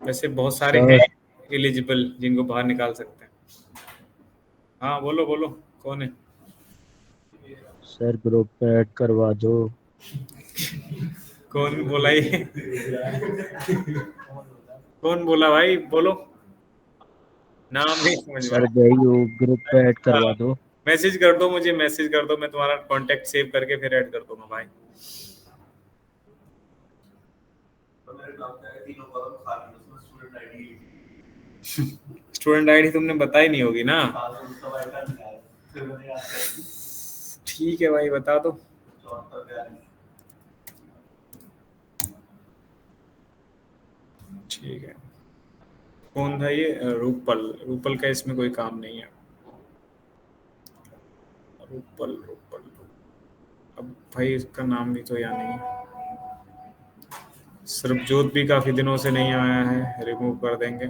वैसे बहुत सारे सर हैं एलिजिबल जिनको बाहर निकाल सकते हैं। हाँ बोलो बोलो, कौन है? सर ग्रुप पे ऐड करवा दो। कौन बोला ये? कौन बोला भाई, बोलो, नाम नहीं समझ में सर गई ग्रुप पे ऐड आया। करवा दो। मैसेज कर दो, मुझे मैसेज कर दो, मैं तुम्हारा कांटेक्ट सेव करके फिर ऐड कर दूंगा भाई। स्टूडेंट आईडी तुमने बताई नहीं होगी ना? ठीक है भाई, बता दो। ठीक है। कौन था ये? रूपल। रूपल का इसमें कोई काम नहीं है। रूपल रूपल। अब भाई इसका नाम भी तो यहाँ नहीं है। सरबजोत भी काफी दिनों से नहीं आया है, रिमूव कर देंगे।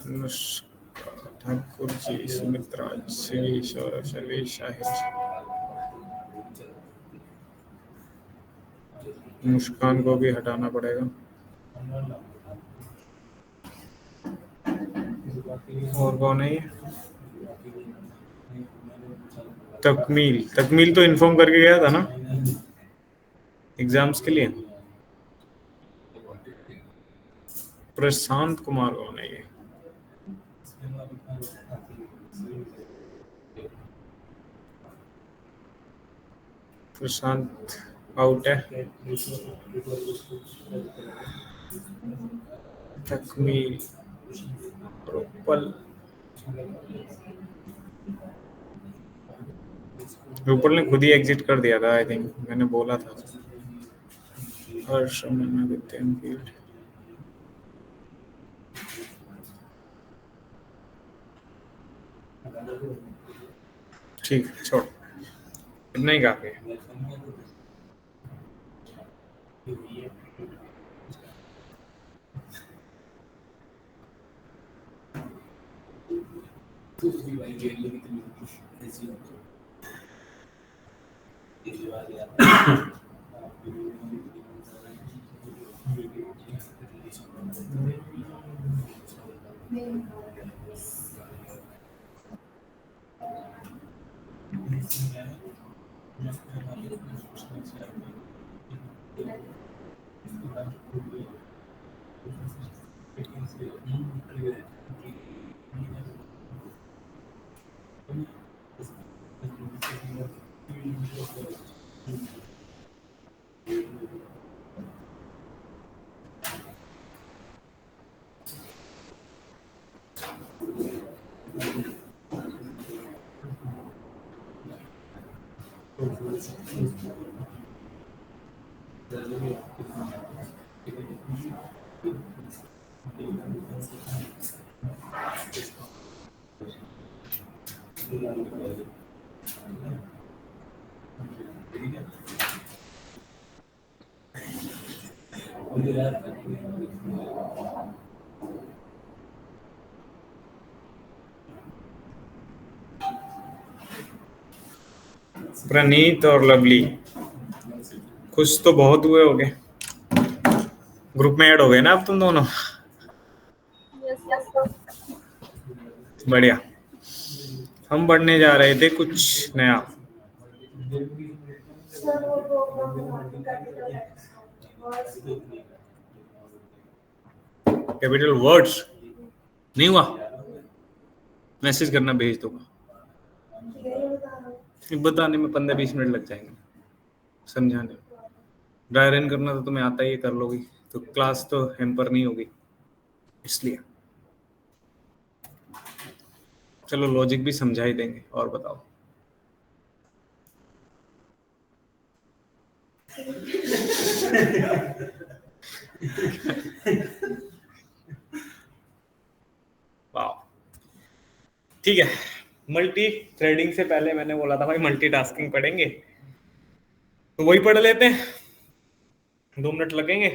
अनुष्का ठाकुर जी, सुमित्रा, शिवेश और सर्वेश शाहिद। मुस्कान को भी हटाना पड़ेगा। और कौन है ये? तकमील। तकमील तो इन्फॉर्म करके गया था ना एग्जाम्स के लिए। प्रशांत कुमार कौन है ये? प्रशांत आउट है। तकमील, रूपल। रूपल ने खुद ही एग्जिट कर दिया था, आई थिंक मैंने बोला था। हर्ष फील्ड। ठीक है, छोड़, इतना ही काफी है। प्रणीत और लवली खुश तो बहुत हुए होगे, ग्रुप में ऐड हो गए ना अब तुम दोनों। बढ़िया। हम बढ़ने जा रहे थे कुछ नया। कैपिटल वर्ड्स नहीं हुआ, मैसेज करना, भेज दूंगा। बताने में 15-20 मिनट लग जाएंगे, समझाने। ड्राई रन करना तो तुम्हें आता ही है, कर लोगी तो क्लास तो हैम्पर नहीं होगी इसलिए। चलो लॉजिक भी समझा ही देंगे, और बताओ। वाह, ठीक है। मल्टी थ्रेडिंग से पहले मैंने बोला था भाई मल्टीटास्किंग पढ़ेंगे, तो वही पढ़ लेते हैं, 2 मिनट लगेंगे,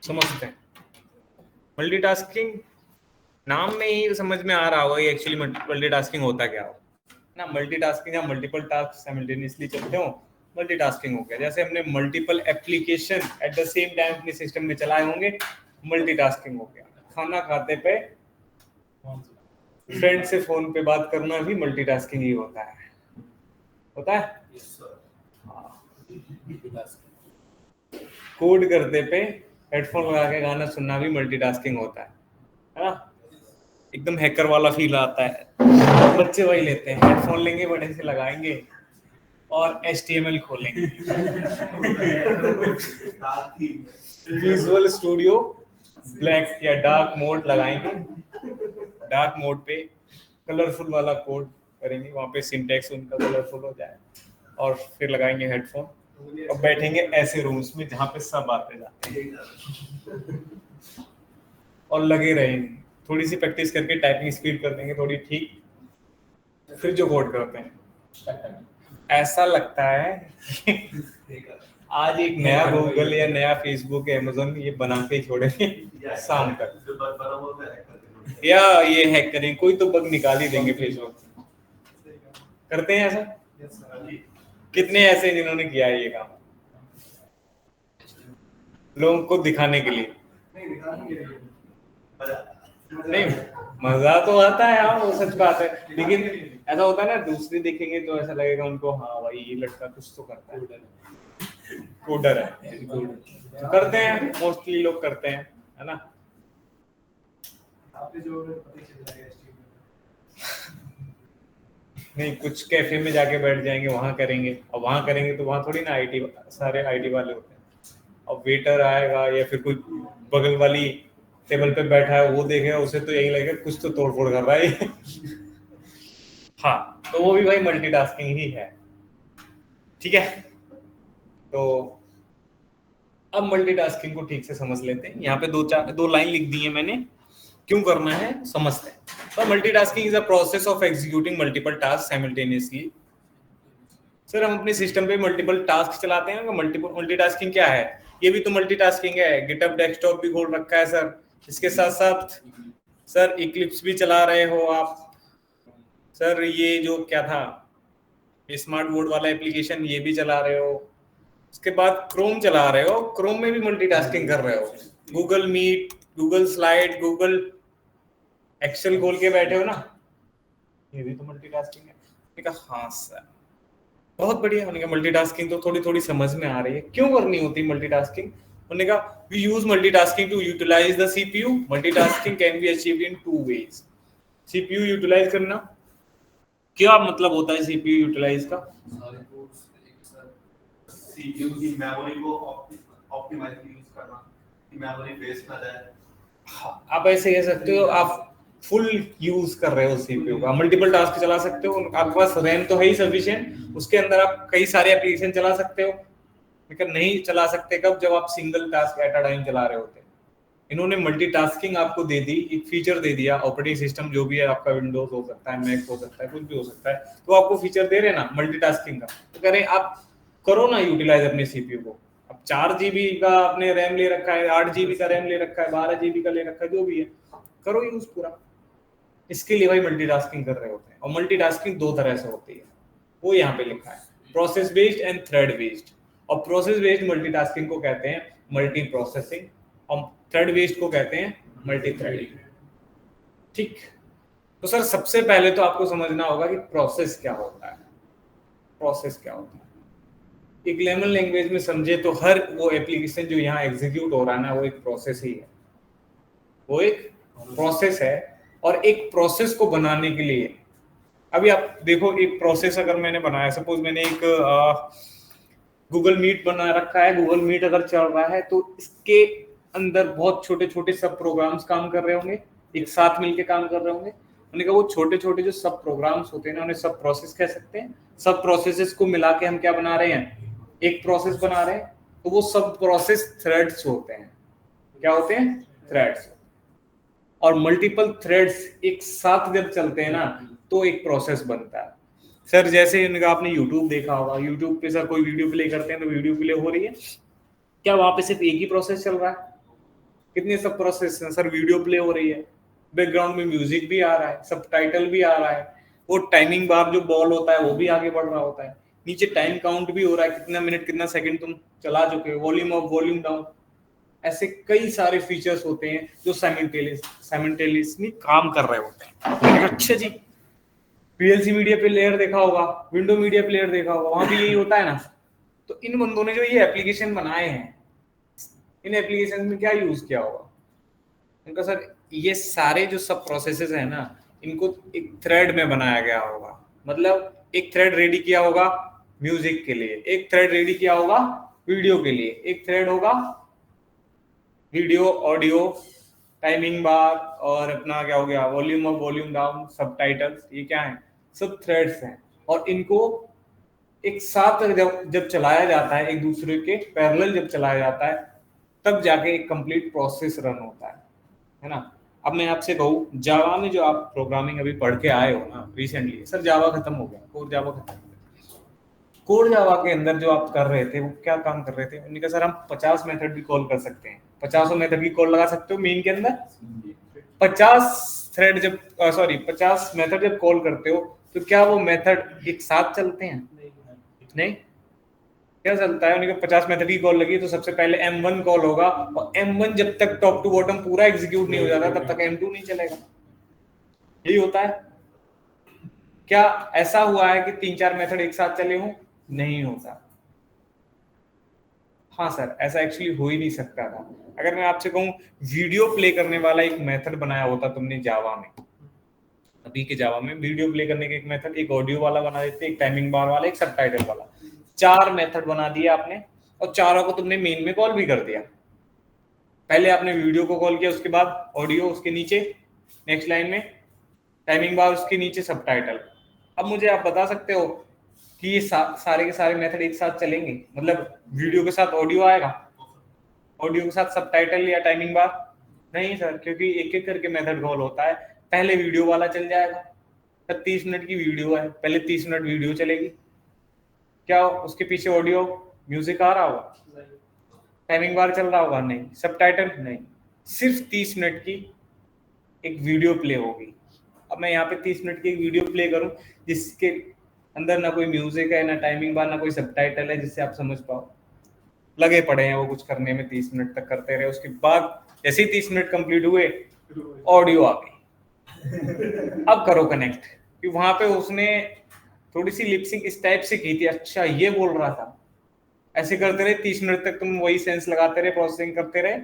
समझते हैं। मल्टीटास्किंग नाम में ही समझ में आ रहा होगा एक्चुअली मल्टीटास्किंग होता क्या हो ना। मल्टीटास्किंग या मल्टीपल टास्क साइमल्टेनियसली चलते हो मल्टीटास्किंग हो गया। जैसे हमने multiple application at the same time अपने सिस्टम में चलाए होंगे, मल्टीटास्किंग हो गया। खाना खाते पे फ्रेंड से फोन पे बात करना भी मल्टीटास्किंग ही होता है, होता है। कोड करते पे हेडफोन लगा के गाना सुनना भी मल्टीटास्किंग होता है ना। एकदम हैकर वाला फील आता है। बच्चे वही लेते हैं, हेडफोन लेंगे, बड़े से लगाएंगे और HTML खोलेंगे। विजुअल स्टूडियो ब्लैक या डार्क मोड लगाएंगे, डार्क मोड पे कलरफुल वाला कोड करेंगे, वहां पे सिंटैक्स उनका कलरफुल हो जाए, और फिर लगाएंगे हेडफोन और बैठेंगे ऐसे रूम्स में जहां पे सब आते जाते हैं और लगे रहेंगे। थोड़ी सी प्रैक्टिस करके टाइपिंग स्पीड कर देंगे थोड़ी ठीक, फिर जो कोड करते हैं ऐसा लगता है आज एक नया गूगल या नया फेसबुक या अमेज़न ये बना के छोड़ेंगे शाम तक, या ये हैक करेंगे, कोई तो बग निकाल ही देंगे फेसबुक। करते हैं ऐसा? कितने ऐसे जिन्होंने किया है ये काम लोगों को दिखाने के लिए? नहीं, मजा तो आता है, हाँ वो सच बात है, लेकिन ऐसा होता है ना, दूसरे देखेंगे तो ऐसा लगेगा उनको, हाँ भाई ये लड़का कुछ तो करता है, कोडर है। तो करते हैं, मोस्टली लोग करते हैं, है ना। नहीं, कुछ कैफे में जाके बैठ जाएंगे, वहां करेंगे, और वहां करेंगे तो वहां थोड़ी ना आईटी, सारे आईटी वाले होते हैं। अब वेटर आएगा या फिर कोई बगल वाली टेबल पे बैठा है, वो देखेगा, उसे तो यही लगेगा कुछ तो तोड़फोड़ कर रहा है। हाँ, तो वो भी भाई मल्टीटास्किंग ही है, ठीक है। तो अब मल्टीटास्किंग को ठीक से समझ लेते हैं। यहाँ पे दो लाइन लिख दी है मैंने, क्यों करना है समझते हैं। तो multitasking is a process of executing multiple task simultaneously. Sir हम अपने सिस्टम पे मल्टीपल टास्क चलाते हैं, मल्टीटास्किंग क्या है? ये भी तो मल्टीटास्किंग है। गिटहब डेस्कटॉप भी खोल रखा है सर, इसके साथ साथ सर इक्लिप्स भी चला रहे हो आप, सर ये जो क्या था स्मार्ट बोर्ड वाला एप्लीकेशन ये भी चला रहे हो, उसके बाद क्रोम चला रहे हो, क्रोम में भी मल्टीटास्किंग कर रहे हो, Google Meet, Google slide, Google Excel खोल के बैठे हो ना, ये भी तो मल्टीटास्किंग है। मैंने कहा हाँ सर, बहुत बढ़िया। मैंने कहा मल्टीटास्किंग तो थोड़ी थोड़ी समझ में आ रही है, क्यों करनी होती मल्टीटास्किंग? उन्होंने कहा we use multitasking to utilize the CPU. Multitasking can be achieved in two ways. CPU utilize करना क्या मतलब होता है? सीपीयू यूटिलाइज का सीपीयू की मेमोरी को ऑप्टिमाइजली यूज करना कि मेमोरी वेस्ट ना जाए। हाँ, आप ऐसे कह सकते हो, आप फुल यूज कर रहे हो सीपीयू का, मल्टीपल टास्क चला सकते हो, आपके पास रैम तो है ही सफिशिएंट, उसके अंदर आप कई सारे एप्लीकेशन चला सकते हो। लेकिन नहीं चला सकते कब? जब आप single task at a time चला रहे होते हैं। इन्होंने मल्टीटास्किंग आपको दे दी, एक फीचर दे दिया। ऑपरेटिंग सिस्टम जो भी है आपका, विंडोज हो सकता है, मैक हो सकता है, कुछ भी हो सकता है, तो आपको फीचर दे रहे ना मल्टीटास्किंग का, तो कह रहे आप करो ना यूटिलाइज अपने सीपीयू को। अब 4 GB का आपने रैम ले रखा है, 8 GB का रैम ले रखा है, 12 GB का ले रखा है, जो भी है करो यूज पूरा। इसके लिए भाई मल्टीटास्किंग कर रहे होते हैं। और मल्टीटास्किंग 2 तरह से होती है, वो यहाँ पे लिखा है, process based and thread based. और प्रोसेस बेस्ड मल्टीटास्किंग को कहते हैं मल्टी प्रोसेसिंग, और थ्रेड बेस्ड को कहते हैं मल्टी थ्रेडिंग, ठीक। तो सर सबसे पहले तो आपको समझना होगा कि प्रोसेस क्या होता है। प्रोसेस क्या होता है एक लेमन लैंग्वेज में समझे तो, हर वो एप्लीकेशन जो यहाँ एग्जीक्यूट हो रहा है ना, वो एक प्रोसेस ही है, वो एक प्रोसेस है। और एक प्रोसेस को बनाने के लिए, अभी आप देखो, एक प्रोसेस अगर मैंने बनाया, सपोज मैंने एक गूगल मीट बना रखा है, गूगल मीट अगर चल रहा है तो इसके अंदर बहुत छोटे छोटे सब प्रोग्राम्स काम कर रहे होंगे, एक साथ मिलके काम कर रहे होंगे। मैंने कहा वो छोटे छोटे जो सब प्रोग्राम्स होते हैं ना, उन्हें सब प्रोसेस कह सकते हैं। सब प्रोसेसेस को मिला के हम क्या बना रहे हैं? एक प्रोसेस बना रहे हैं। तो वो सब प्रोसेस थ्रेड्स होते हैं। क्या होते हैं? थ्रेड्स। और मल्टीपल थ्रेड्स एक साथ जब चलते हैं ना, तो एक प्रोसेस बनता है। सर जैसे इनका आपने यूट्यूब देखा होगा, यूट्यूब पे सर कोई वीडियो प्ले करते हैं तो वीडियो प्ले हो रही है, क्या वहां पे सिर्फ एक ही प्रोसेस चल रहा है? कितने सब प्रोसेस हैं सर? वीडियो प्ले हो रही है, बैकग्राउंड में म्यूजिक भी आ रहा है, सब टाइटल भी आ रहा है, वो टाइमिंग बार जो बॉल होता है वो भी आगे बढ़ रहा होता है। नीचे टाइम काउंट भी हो रहा है, कितना मिनट कितना सेकंड तुम चला चुके हो, वॉल्यूम अप वॉल्यूम डाउन, ऐसे कई सारे फीचर्स होते हैं जो साइमल्टेनियसली काम कर रहे होते हैं। अच्छा जी, पीएलसी मीडिया प्लेयर देखा होगा, विंडो मीडिया प्लेयर देखा होगा, वहां भी यही होता है ना। तो इन बंदों ने जो ये एप्लीकेशन बनाए हैं, इन एप्लीकेशन में क्या यूज किया होगा इनका सर, ये सारे जो सब प्रोसेसेस है ना, इनको एक थ्रेड में बनाया गया होगा। मतलब एक थ्रेड रेडी किया होगा म्यूजिक के लिए, एक थ्रेड रेडी किया होगा वीडियो के लिए, एक थ्रेड होगा वीडियो ऑडियो टाइमिंग बार, और अपना क्या हो गया volume up volume down, subtitles, ये क्या है सब थ्रेड्स हैं। और इनको एक साथ जब चलाया जाता है, एक दूसरे के पैरेलल जब चलाया जाता है, तब जाके एक कंप्लीट प्रोसेस रन होता है ना। अब मैं आपसे कहूँ, जावा में जो आप प्रोग्रामिंग अभी पढ़ के आए हो ना रिसेंटली, सर जावा खत्म हो गया, कोर जावा खत्म हो गया। कोर जावा के अंदर जो आप कर रहे थे वो क्या काम कर रहे थे, उन्होंने कहा सर हम 50 मेथड भी कॉल कर सकते हैं, 50 मेथड की कॉल लगा सकते हो मेन के अंदर। 50 थ्रेड जब 50 मेथड जब कॉल करते हो, तो क्या वो मेथड एक साथ चलते हैं? नहीं, क्या चलता है, उन्हें 50 मेथड की कॉल लगी तो सबसे पहले M1 कॉल होगा, और M1 जब तक टॉप टू बॉटम पूरा एग्जीक्यूट नहीं हो जाता तब तक M2 नहीं चलेगा। यही होता है। क्या ऐसा हुआ है कि 3-4 मेथड एक साथ चले हों? नहीं होता। हाँ सर, ऐसा एक्चुअली हो ही नहीं सकता था। अगर मैं आपसे कहूँ वीडियो प्ले करने वाला एक मेथड बनाया होता तुमने जावा में, अभी के जावा में वीडियो प्ले करने का एक मेथड, एक ऑडियो वाला बना देते, एक टाइमिंग बार वाला, एक सबटाइटल वाला, 4 मेथड बना दिया आपने, और चारों को तुमने मेन में कॉल भी कर दिया। पहले आपने वीडियो को कॉल किया, उसके बाद ऑडियो, उसके नीचे नेक्स्ट लाइन में टाइमिंग बार, उसके नीचे सबटाइटल। अब मुझे आप बता सकते हो कि ये सारे के सारे मेथड एक साथ चलेंगे? मतलब वीडियो के साथ ऑडियो आएगा, ऑडियो के साथ सबटाइटल या टाइमिंग बार? नहीं सर, क्योंकि एक एक करके मेथड कॉल होता है। पहले वीडियो वाला चल जाएगा, तब 30 मिनट की वीडियो है, पहले 30 मिनट वीडियो चलेगी, क्या उसके पीछे ऑडियो म्यूजिक आ रहा होगा, टाइमिंग बार चल रहा होगा? नहीं। सबटाइटल? नहीं। सिर्फ 30 मिनट की एक वीडियो प्ले होगी। अब मैं यहाँ पे 30 मिनट की एक वीडियो प्ले करूं जिसके अंदर ना कोई म्यूजिक है, ना टाइमिंग बार, ना कोई सबटाइटल है जिससे आप समझ पाओ, लगे पड़े हैं वो कुछ करने में, 30 मिनट तक करते रहे। उसके बाद जैसे ही 30 मिनट कंप्लीट हुए, ऑडियो आ गई। अब करो कनेक्ट, कि वहां पे उसने थोड़ी सी लिपसिंग इस टाइप से की थी, अच्छा ये बोल रहा था, ऐसे करते रहे 30 मिनट तक, तुम वही सेंस लगाते रहे, प्रोसेसिंग करते रहे।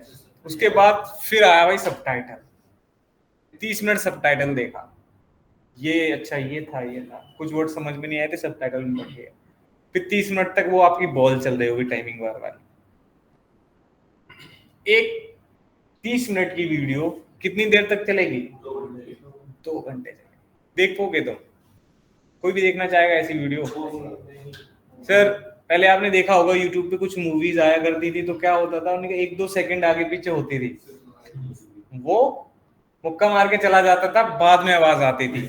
उसके बाद फिर आया भाई सबटाइटल, 30 मिनट सबटाइटल देखा, ये अच्छा ये था, कुछ वर्ड समझ में नहीं आए थे, सबटाइटल में पढ़ गए। फिर 30 मिनट तक वो आपकी बॉल चल रही होगी टाइमिंग बार वाली। एक 30 मिनट की वीडियो कितनी देर तक चलेगी? 2 घंटे चलेगी। देख पोगे तुम? कोई भी देखना चाहेगा ऐसी वीडियो? सर पहले आपने देखा होगा यूट्यूब पे कुछ मूवीज आया करती थी, तो क्या होता था, उनके 1-2 सेकंड आगे पीछे होती थी, वो मुक्का मार के चला जाता था, बाद में आवाज आती थी,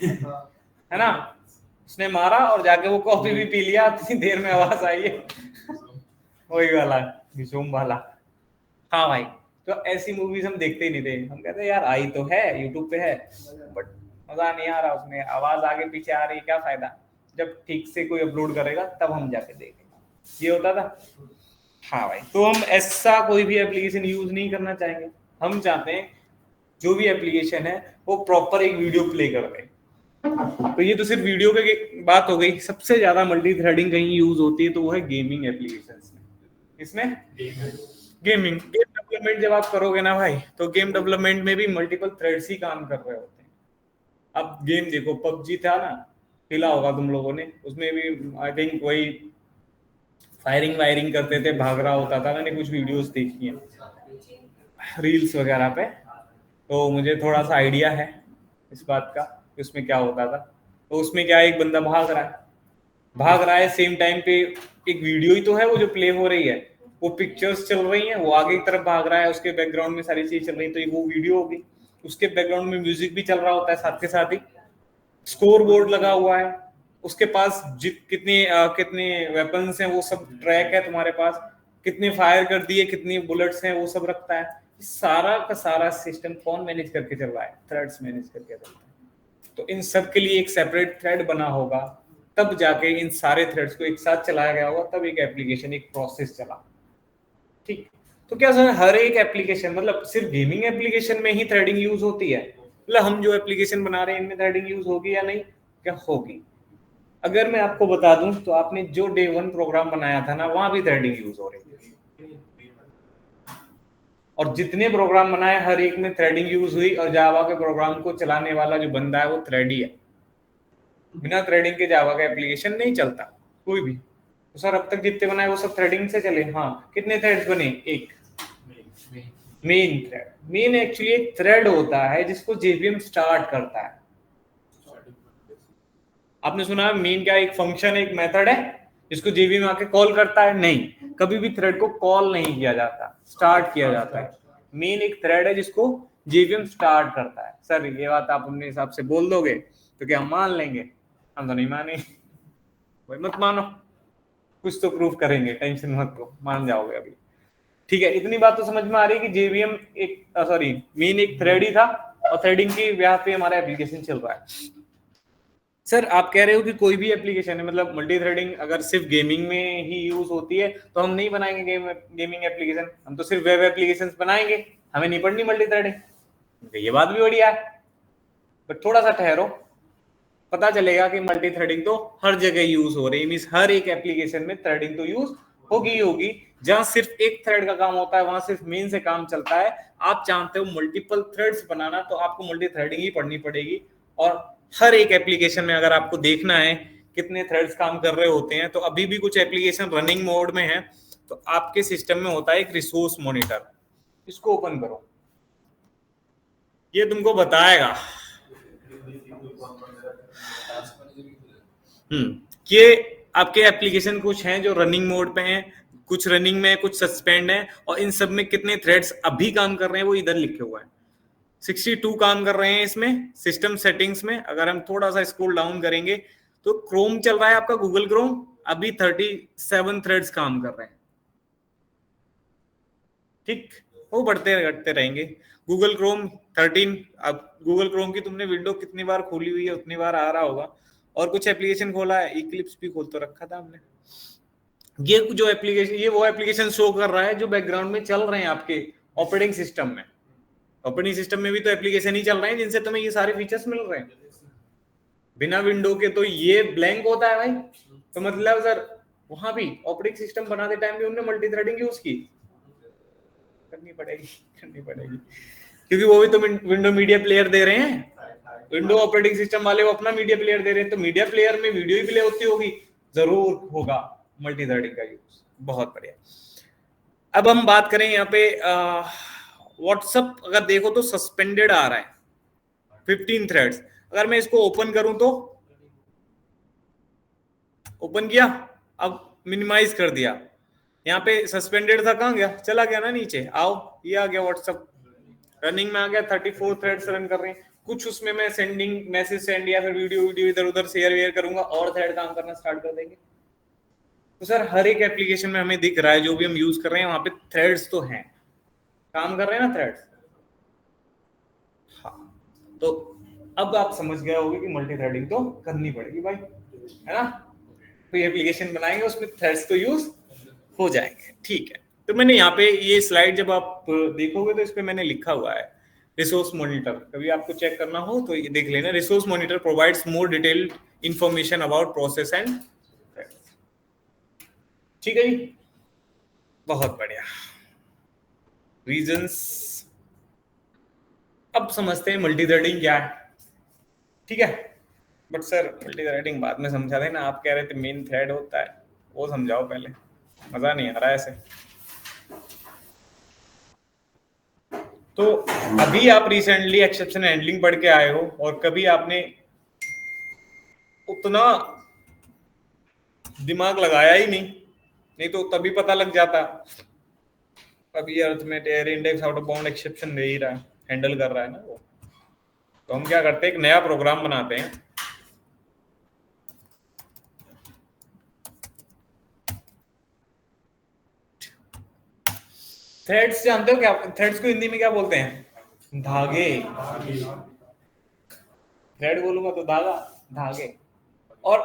है ना। उसने मारा और जाके वो कॉफी भी पी लिया, इतनी देर में आवाज आई है, वही वाला विशोम वाला। हाँ भाई, तो ऐसी मूवीज हम देखते ही नहीं थे, हम कहते यार आई तो है, यूट्यूब पे है, बट मजा नहीं आ रहा, उसमें आवाज आगे पीछे आ रही है, क्या फायदा, जब ठीक से कोई अपलोड करेगा तब हम जाके देखेंगे। ये होता था। हाँ भाई, तो हम ऐसा कोई भी एप्लीकेशन यूज नहीं करना चाहेंगे। हम चाहते हैं जो भी एप्लीकेशन है वो प्रॉपर एक वीडियो प्ले कर दे। तो ये तो सिर्फ वीडियो की बात हो गई। सबसे ज्यादा मल्टी थ्रेडिंग कहीं यूज होती है तो वो है गेमिंग एप्लीकेशंस में। इसमें गेम डेवलपमेंट जब आप करोगे ना भाई, तो गेम डेवलपमेंट में भी मल्टीपल थ्रेड्स ही काम कर रहे होते हैं। अब गेम देखो, पबजी था ना, खेला होगा तुम लोगों ने, उसमें भी आई थिंक वही फायरिंग वायरिंग करते थे, भाग रहा होता था, मैंने कुछ वीडियोस देखी हैं रील्स वगैरह पे, तो मुझे थोड़ा सा आइडिया है इस बात का कि उसमें क्या होता था। तो उसमें क्या, एक बंदा भाग रहा है सेम टाइम पे, एक वीडियो ही तो है वो जो प्ले हो रही है, वो पिक्चर्स चल रही हैं, वो आगे की तरफ भाग रहा है, उसके बैकग्राउंड में सारी चीज चल रही है, तो ये वो वीडियो होगी। उसके बैकग्राउंड में म्यूजिक भी चल रहा होता है, साथ के साथ ही स्कोर बोर्ड लगा हुआ है, उसके पास कितने वेपन्स हैं वो सब ट्रैक है तुम्हारे पास, कितने फायर कर दिए, कितनी बुलेट्स हैं वो सब रखता है। सारा का सारा सिस्टम कौन मैनेज करके चल रहा है? थ्रेड्स मैनेज करके चल रहा है। तो इन सब के लिए एक सेपरेट थ्रेड बना होगा, तब जाके इन सारे थ्रेड्स को एक साथ चलाया गया होगा, तब एक एप्लीकेशन, एक प्रोसेस चला। ठीक, तो क्या सर हर एक एप्लीकेशन, मतलब सिर्फ गेमिंग एप्लीकेशन में ही थ्रेडिंग यूज होती है? मतलब हम जो एप्लीकेशन बना रहे हैं इनमें थ्रेडिंग यूज होगी या नहीं? क्या होगी? अगर मैं आपको बता दूं तो आपने जो डे 1 प्रोग्राम बनाया था ना, वहां भी थ्रेडिंग यूज हो रही है, और जितने प्रोग्राम बनाए हर एक में थ्रेडिंग यूज हुई, और जावा के प्रोग्राम को चलाने वाला जो बंदा है वो थ्रेड ही है। बिना थ्रेडिंग के जावा का एप्लीकेशन नहीं चलता कोई भी। तो सर अब तक जितने बनाए वो सब थ्रेडिंग से चले? हाँ। कितने थ्रेड्स बने? एक मेन थ्रेड। मेन एक्चुअली एक थ्रेड होता है जिसको जेवीएम स्टार्ट करता है। आपने सुना है मेन क्या? एक फंक्शन, एक मेथड है जिसको जेवीएम आके कॉल करता है? नहीं, कभी भी थ्रेड को कॉल नहीं किया जाता, स्टार्ट किया जाता है। मेन एक थ्रेड है जिसको जेवीएम स्टार्ट करता है। सर ये बात आप अपने हिसाब से बोल दोगे तो क्या हम मान लेंगे? हम तो नहीं मानेंगे। भाई मत मानो, कुछ तो प्रूफ करेंगे, टेंशन मत लो, मान जाओगे अभी। ठीक है, इतनी बात तो समझ में आ रही है कि जेवीएम एक सॉरी मेन एक थ्रेड ही था, और थ्रेडिंग की वजह पे हमारा एप्लीकेशन चल रहा है। सर आप कह रहे हो कि कोई भी एप्लीकेशन है, मतलब मल्टी थ्रेडिंग अगर सिर्फ गेमिंग में ही यूज होती है तो हम नहीं बनाएंगे गेमिंग एप्लीकेशन, हम तो सिर्फ वेब एप्लीकेशन बनाएंगे, हमें नहीं पढ़नी मल्टी थ्रेडिंग। ये बात भी बढ़िया है, बट थोड़ा सा ठहरो, पता चलेगा कि मल्टी थ्रेडिंग तो हर जगह यूज हो रही है। मींस हर एक एप्लीकेशन में थ्रेडिंग तो यूज होगी होगी। जहां सिर्फ एक थ्रेड का काम होता है वहां सिर्फ मेन से काम चलता है। आप चाहते हो मल्टीपल थ्रेड्स बनाना तो आपको मल्टी थ्रेडिंग ही पढ़नी पड़ेगी। और हर एक एप्लीकेशन में अगर आपको देखना है कितने थ्रेड्स काम कर रहे होते हैं, तो अभी भी कुछ एप्लीकेशन रनिंग मोड में है, तो आपके सिस्टम में होता है एक रिसोर्स मॉनिटर। इसको ओपन करो, ये तुमको बताएगा कि आपके एप्लीकेशन कुछ हैं जो रनिंग मोड पे हैं, कुछ रनिंग में, कुछ सस्पेंड है, और इन सब में कितने थ्रेड्स अभी काम कर रहे हैं वो इधर लिखे हुआ है। 62 काम कर रहे हैं इसमें सिस्टम सेटिंग्स में। अगर हम थोड़ा सा स्क्रॉल डाउन करेंगे तो क्रोम चल रहा है आपका, गूगल क्रोम, अभी 37 थ्रेड्स काम कर रहे हैं। ठीक, वो बढ़ते घटते रहेंगे। गूगल क्रोम 13, अब गूगल क्रोम की तुमने विंडो कितनी बार खोली हुई है उतनी बार आ रहा होगा। और कुछ एप्लीकेशन खोला है, इक्लिप्स भी खोल तो रखा था हमने। ये जो एप्लीकेशन, ये वो एप्लीकेशन शो कर रहा है जो बैकग्राउंड में चल रहे हैं आपके ऑपरेटिंग सिस्टम में। ऑपरेटिंग सिस्टम में भी तो एप्लीकेशन ही चल रहे हैं जिनसे तुम्हें ये सारे फीचर्स मिल रहे हैं। बिना विंडो के तो ये ब्लैंक होता है भाई। तो मतलब सर वहां भी ऑपरेटिंग सिस्टम बनाते टाइम भी उन्होंने मल्टी थ्रेडिंग यूज की, करनी पड़ेगी क्योंकि वो भी तो विंडो मीडिया प्लेयर दे रहे हैं। विंडो ऑपरेटिंग सिस्टम वाले वो अपना मीडिया प्लेयर दे रहे हैं, तो मीडिया प्लेयर में वीडियो ही प्ले होती होगी, जरूर होगा मल्टी थ्रेडिंग का यूज। बहुत बढ़िया। अब हम बात करें यहाँ पे व्हाट्सएप, अगर देखो तो सस्पेंडेड आ रहा है 15 थ्रेड्स। अगर मैं इसको ओपन करूं तो, ओपन किया, अब मिनिमाइज कर दिया, यहाँ पे सस्पेंडेड था, कहाँ गया? चला गया ना नीचे। आओ, ये आ गया व्हाट्सएप, रनिंग में आ गया। 34 थ्रेड्स रन कर रहे हैं। कुछ उसमें मैं सेंडिंग मैसेज सेंड या फिर वीडियो इधर उधर शेयर वेयर करूंगा और थ्रेड काम करना स्टार्ट कर देंगे। तो सर हर एक एप्लीकेशन में हमें दिख रहा है जो भी हम यूज कर रहे हैं वहां पे थ्रेड्स तो हैं, काम कर रहे हैं ना थ्रेड्स। हाँ, तो अब आप समझ गए होंगे कि मल्टी थ्रेडिंग तो करनी पड़ेगी भाई, है ना? कोई एप्लीकेशन बनाएंगे उसमें थ्रेड्स तो यूज हो जाएंगे। ठीक है, तो मैंने यहाँ पे ये स्लाइड जब आप देखोगे तो इस पे मैंने लिखा हुआ है रिसोर्स मॉनिटर। कभी आपको चेक करना हो तो ये देख लेना। Resource monitor provides more detailed information about process and, ठीक है जी, बहुत बढ़िया। रीजंस, अब समझते हैं मल्टी थ्रेडिंग क्या है। ठीक है, बट सर मल्टी थ्रेडिंग बाद में समझा देना। आप कह रहे थे मेन थ्रेड होता है, वो समझाओ पहले, मजा नहीं आ रहा ऐसे। तो अभी आप रिसेंटली एक्सेप्शन हैंडलिंग पढ़ के आए हो और कभी आपने उतना दिमाग लगाया ही नहीं तो तभी पता लग जाता। अभी अर्थ में array index out of bound exception दे ही रहा है, हैंडल कर रहा है ना वो। तो हम क्या करते हैं, एक नया प्रोग्राम बनाते हैं। थ्रेड्स जानते हो क्या? थ्रेड्स को हिंदी में क्या बोलते हैं? धागे। थ्रेड बोलूंगा तो धागा, धागे। और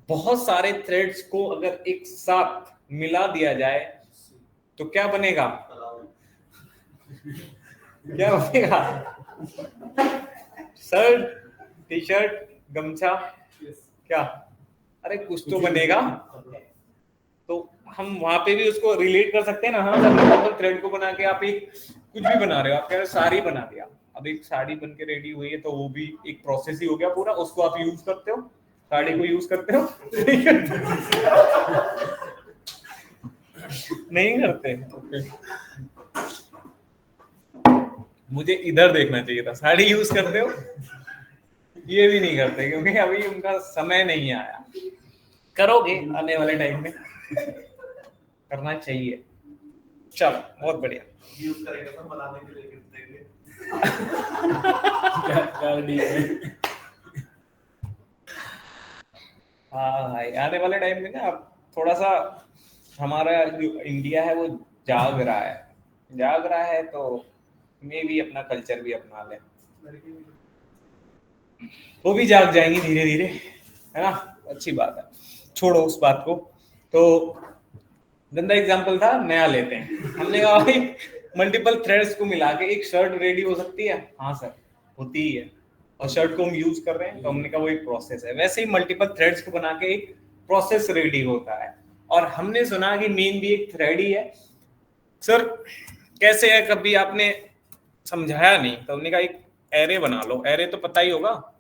बहुत सारे थ्रेड्स को अगर एक साथ मिला दिया जाए तो क्या बनेगा? क्या बनेगा? शर्ट, टी शर्ट, गमछा, क्या? अरे कुछ तो बनेगा। तो हम वहां पे भी उसको रिलेट कर सकते हैं ना। हाँ सर, थ्रेड को बना के आप एक कुछ भी बना रहे हो, आप कह रहे हो साड़ी बना दिया, अब एक साड़ी बन के रेडी हुई है तो वो भी एक प्रोसेस ही हो गया पूरा, उसको आप यूज करते हो, साड़ी को यूज करते हो? नहीं करते। मुझे इधर देखना चाहिए था, साड़ी यूज करते हो? ये भी नहीं करते क्योंकि अभी उनका समय नहीं आया। करोगे आने वाले टाइम में, करना चाहिए। चलो बहुत बढ़िया। यूज करेंगे तो बनाने के लिए गिफ्ट देंगे। हाँ भाई, आने वाले टाइम में ना थोड़ा सा हमारा जो इंडिया है वो जाग रहा है तो मे भी अपना कल्चर भी अपना ले, वो भी जाग जाएंगी धीरे धीरे, है ना? अच्छी बात है, छोड़ो उस बात को। तो गंदा एग्जांपल था, नया लेते हैं। हमने कहा भाई मल्टीपल थ्रेड्स को मिला के एक शर्ट रेडी हो सकती है। हाँ सर, होती ही है, और शर्ट को हम यूज कर रहे हैं तो हमने कहा वो एक प्रोसेस है। वैसे ही मल्टीपल थ्रेड्स को बना के एक प्रोसेस रेडी होता है। और हमने सुना कि मेन भी एक थ्रेड ही है। सर कैसे है, कभी आपने समझाया नहीं, तो हमने कहा एक एरे बना लो। एरे तो पता ही होगा,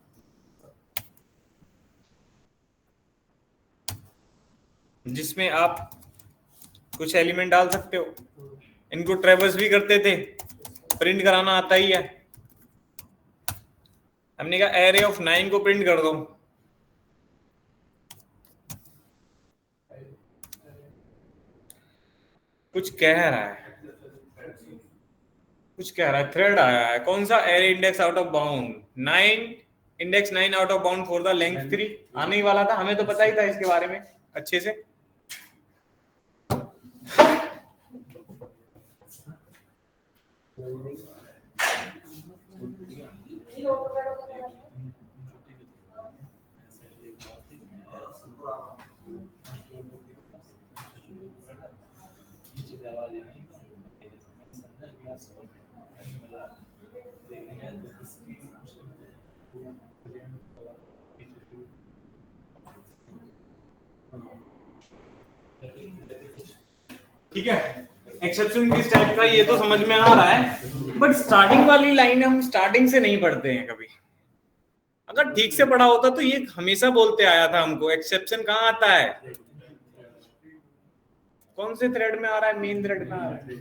जिसमें आप कुछ एलिमेंट डाल सकते हो। इनको ट्रेवर्स भी करते थे, प्रिंट कराना आता ही है। हमने कहा एरे ऑफ 9 को प्रिंट कर दो। कुछ कह रहा है, थ्रेड आया है। कौन सा? Array index out of bound 9, index 9 out of bound for the length 3 आने ही वाला था। हमें तो पता ही था इसके बारे में अच्छे से। ठीक है, एक्सेप्शन किस टाइप का ये तो समझ में आ रहा है, बट स्टार्टिंग वाली लाइन हम स्टार्टिंग से नहीं पढ़ते हैं कभी। अगर ठीक से पढ़ा होता तो ये हमेशा बोलते आया था हमको, एक्सेप्शन कहाँ आता है, कौन से थ्रेड में आ रहा है, मेन थ्रेड में आ रहा है,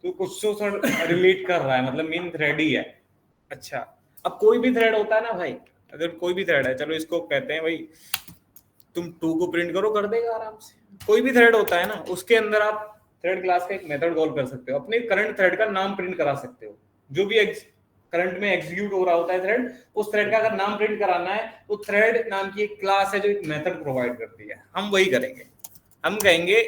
तो कुछ तो रिलेट कर रहा है, मतलब मेन थ्रेड ही है। अच्छा, अब कोई भी थ्रेड होता है ना भाई, अगर कोई भी थ्रेड है, चलो इसको कहते हैं भाई तुम 2 को प्रिंट करो, कर देगा आराम से। कोई भी थ्रेड होता है ना, उसके अंदर आप थ्रेड क्लास का एक मेथड कॉल कर सकते हो, अपने करंट थ्रेड का नाम प्रिंट करा सकते हो। जो भी करंट में एग्जीक्यूट हो रहा होता है थ्रेड, उस थ्रेड का अगर नाम प्रिंट कराना है तो थ्रेड नाम की एक क्लास है जो एक मेथड प्रोवाइड करती है। हम वही करेंगे, हम कहेंगे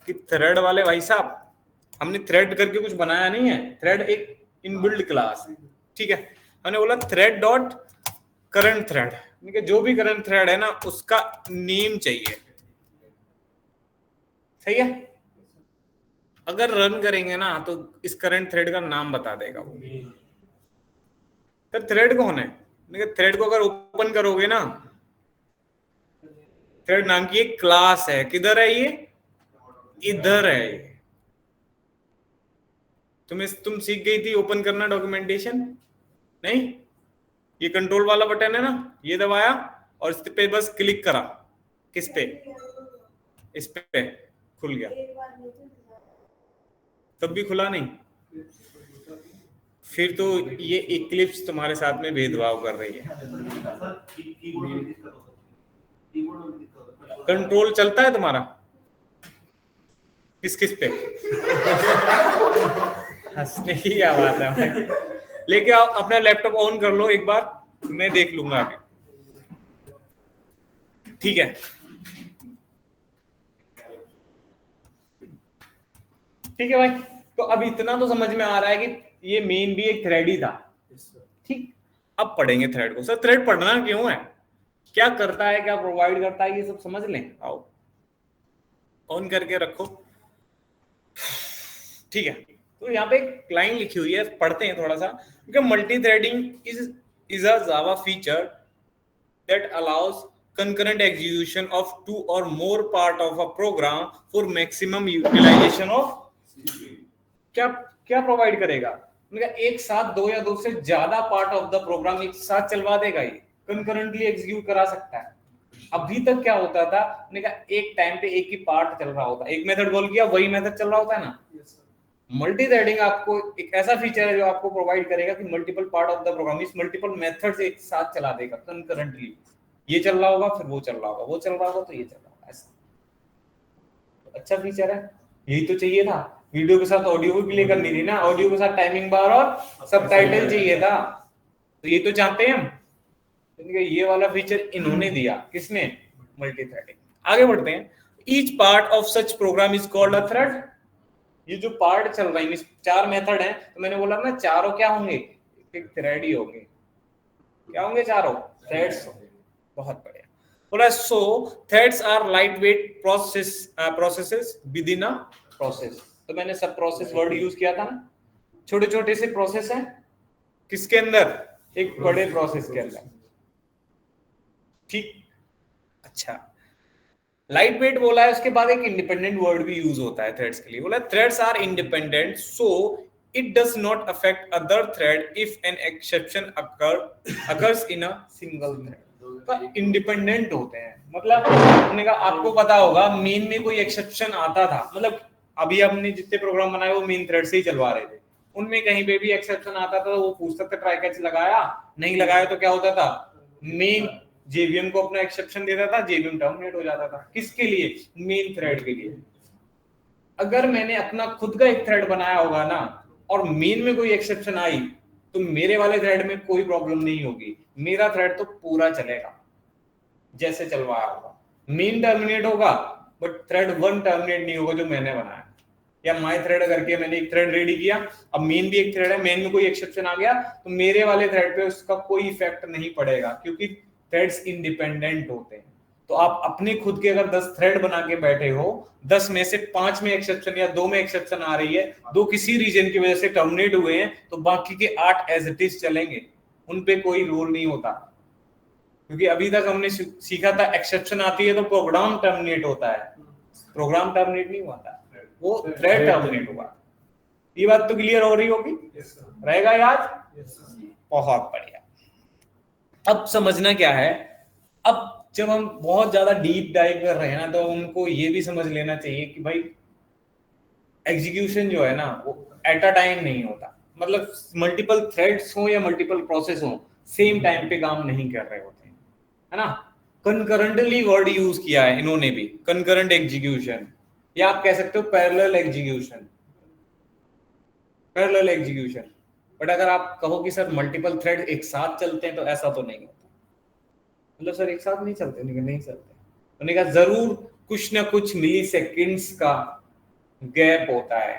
कि थ्रेड वाले भाई साहब, हमने थ्रेड करके कुछ बनाया नहीं है, थ्रेड एक इनबिल्ट क्लास है, ठीक है। हमने बोला थ्रेड डॉट करंट थ्रेड, जो भी करंट थ्रेड है ना उसका नेम चाहिए, सही है। अगर रन करेंगे ना तो इस करंट थ्रेड का नाम बता देगा वो। तो थ्रेड कौन है? थ्रेड को अगर ओपन करोगे ना, थ्रेड नाम की एक क्लास है। किधर है ये? इधर है ये। तुम सीख गई थी ओपन करना डॉक्यूमेंटेशन? नहीं, ये कंट्रोल वाला बटन है ना, ये दबाया और इस पे बस क्लिक करा। किस पे? इस पे खुल गया, तब भी खुला नहीं। फिर तो ये इक्लिप्स तुम्हारे साथ में भेदभाव कर रही है। कंट्रोल चलता है तुम्हारा किस किस पे? हंसने की क्या बात है भाई, लेके आओ अपना लैपटॉप ऑन कर लो एक बार, मैं देख लूंगा आगे, ठीक है। ठीक है भाई, तो अब इतना तो समझ में आ रहा है कि ये मेन भी एक थ्रेड ही था, ठीक। अब पढ़ेंगे थ्रेड को। सर थ्रेड पढ़ना क्यों है? क्या करता है, क्या प्रोवाइड करता है, ये सब समझ लें। आओ ऑन करके रखो, ठीक है। तो यहाँ पे एक लाइन लिखी हुई है, पढ़ते हैं थोड़ा सा, क्योंकि multi threading is a Java feature that allows concurrent execution of two or more part of a program for maximum utilization of क्या क्या प्रोवाइड करेगा, एक साथ दो या दो से ज्यादा पार्ट ऑफ द प्रोग्राम एक साथ चलवा देगा, ये कंकरेंटली एग्जीक्यूट करा सकता है। अभी तक क्या होता था, एक टाइम पे एक ही पार्ट चल रहा होता, एक मेथड कॉल किया वही मेथड चल रहा होता है ना। मल्टी थ्रेडिंग आपको एक ऐसा फीचर है जो आपको प्रोवाइड करेगा कि multiple part of the program इस मल्टीपल मेथड्स एक साथ चला देगा कंकरेंटली। ये चल रहा होगा फिर वो चल रहा होगा, वो चल रहा होगा तो ये चल रहा होगा, ऐसा तो अच्छा फीचर है। यही तो चाहिए था, वीडियो के साथ ऑडियो भी प्ले करनी थी ना, ऑडियो के साथ टाइमिंग बार और सबटाइटल चाहिए था, तो ये तो चाहते हैं हम। ये वाला फीचर इन्होंने दिया, किसने, मल्टी थ्रेडिंग। आगे बढ़ते हैं। Each part of such program is called a thread. ये जो पार्ट चल रहा है, चार मेथड हैं, तो मैंने बोला ना चारों क्या होंगे, एक थ्रेड ही होंगे। क्या होंगे, चारों थ्रेड्स होंगे। बहुत बढ़िया बोला। So threads are light weight processes within a process. तो मैंने सब प्रोसेस वर्ड यूज किया था ना, छोटे छोटे से प्रोसेस हैं किसके अंदर, एक बड़े प्रोसेस के अंदर, ठीक। अच्छा, लाइट वेट बोला है, उसके बाद एक इंडिपेंडेंट वर्ड भी यूज होता है थ्रेड्स के लिए। बोला threads are independent so it does not affect other thread if an exception occurs in a single thread. तो इंडिपेंडेंट होते हैं, मतलब हमने कहा आपको पता होगा मेन में कोई एक्सेप्शन आता था, मतलब अभी हमने जितने प्रोग्राम बनाए वो मेन थ्रेड से ही चलवा रहे थे, उनमें कहीं पे भी एक्सेप्शन आता था तो वो पूछता था ट्राई कैच लगाया, नहीं लगाया तो क्या होता था, मेन जेवीएम को अपना एक्सेप्शन देता था, जेवीएम टर्मिनेट हो जाता था। किसके लिए, मेन थ्रेड के लिए। अगर मैंने अपना खुद का एक थ्रेड बनाया होगा ना और मेन में कोई एक्सेप्शन आई तो मेरे वाले थ्रेड में कोई प्रॉब्लम नहीं होगी, मेरा थ्रेड तो पूरा चलेगा जैसे चलवाया होगा। मेन टर्मिनेट होगा बट थ्रेड वन टर्मिनेट नहीं होगा जो मैंने बनाया, या माय थ्रेड करके मैंने एक थ्रेड रेडी किया, अब मेन भी एक थ्रेड है, मेन में कोई एक्सेप्शन आ गया तो मेरे वाले थ्रेड पे उसका कोई इफेक्ट नहीं पड़ेगा, क्योंकि थ्रेड्स इंडिपेंडेंट होते हैं। तो आप अपने खुद के अगर 10 थ्रेड बना के बैठे हो, 10 में से 5 में एक्सेप्शन या 2 में एक्सेप्शन आ रही है, 2 किसी रीजन की वजह से टर्मिनेट हुए हैं, तो बाकी के 8 एज इट इज चलेंगे, उन पे कोई रूल नहीं होता। क्योंकि अभी तक हमने सीखा था एक्सेप्शन आती है तो प्रोग्राम टर्मिनेट होता है, प्रोग्राम टर्मिनेट नहीं होता, वो थ्रेड टर्मिनेट हुआ। ये बात तो क्लियर हो रही होगी, रहेगा याद, बहुत बढ़िया। अब समझना क्या है, अब जब हम बहुत ज्यादा डीप डाइव कर रहे हैं ना, तो उनको ये भी समझ लेना चाहिए कि भाई एग्जीक्यूशन जो है ना वो एट अ टाइम नहीं होता, मतलब मल्टीपल थ्रेड्स हो या मल्टीपल प्रोसेस हो, सेम टाइम पे काम नहीं कर रहे होते हैं, है ना। कंकरेंटली वर्ड यूज किया है इन्होंने भी, कंकरेंट एग्जीक्यूशन, या आप कह सकते हो parallel execution, parallel execution. But अगर आप कहो कि सर मल्टीपल थ्रेड एक साथ चलते हैं तो ऐसा तो नहीं होता, मतलब सर एक साथ नहीं चलते, नहीं चलते, उन्होंने कहा जरूर कुछ ना कुछ मिली सेकेंड्स का गैप होता है।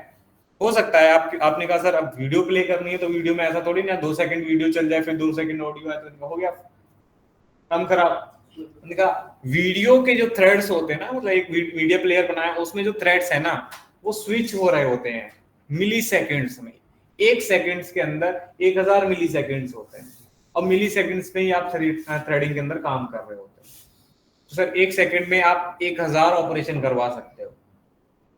हो सकता है आपने कहा सर अब वीडियो प्ले करनी है तो वीडियो में ऐसा थोड़ी ना 2 सेकंड वीडियो चल जाए फिर 2 सेकंड ऑडियो आए तो हो गया काम खराब। उन्होंने कहा वीडियो के जो थ्रेड्स होते हैं ना, मतलब एक मीडिया प्लेयर बनाया उसमें जो थ्रेड्स है ना वो स्विच हो रहे होते हैं मिली सेकेंड्स में, 1 सेकेंड्स के अंदर 1000 मिली सेकेंड्स होते हैं, और मिली सेकेंड्स में ही आप थ्रेडिंग के अंदर काम कर रहे होते हैं। तो सर 1 सेकेंड में आप 1000 ऑपरेशन करवा सकते हो,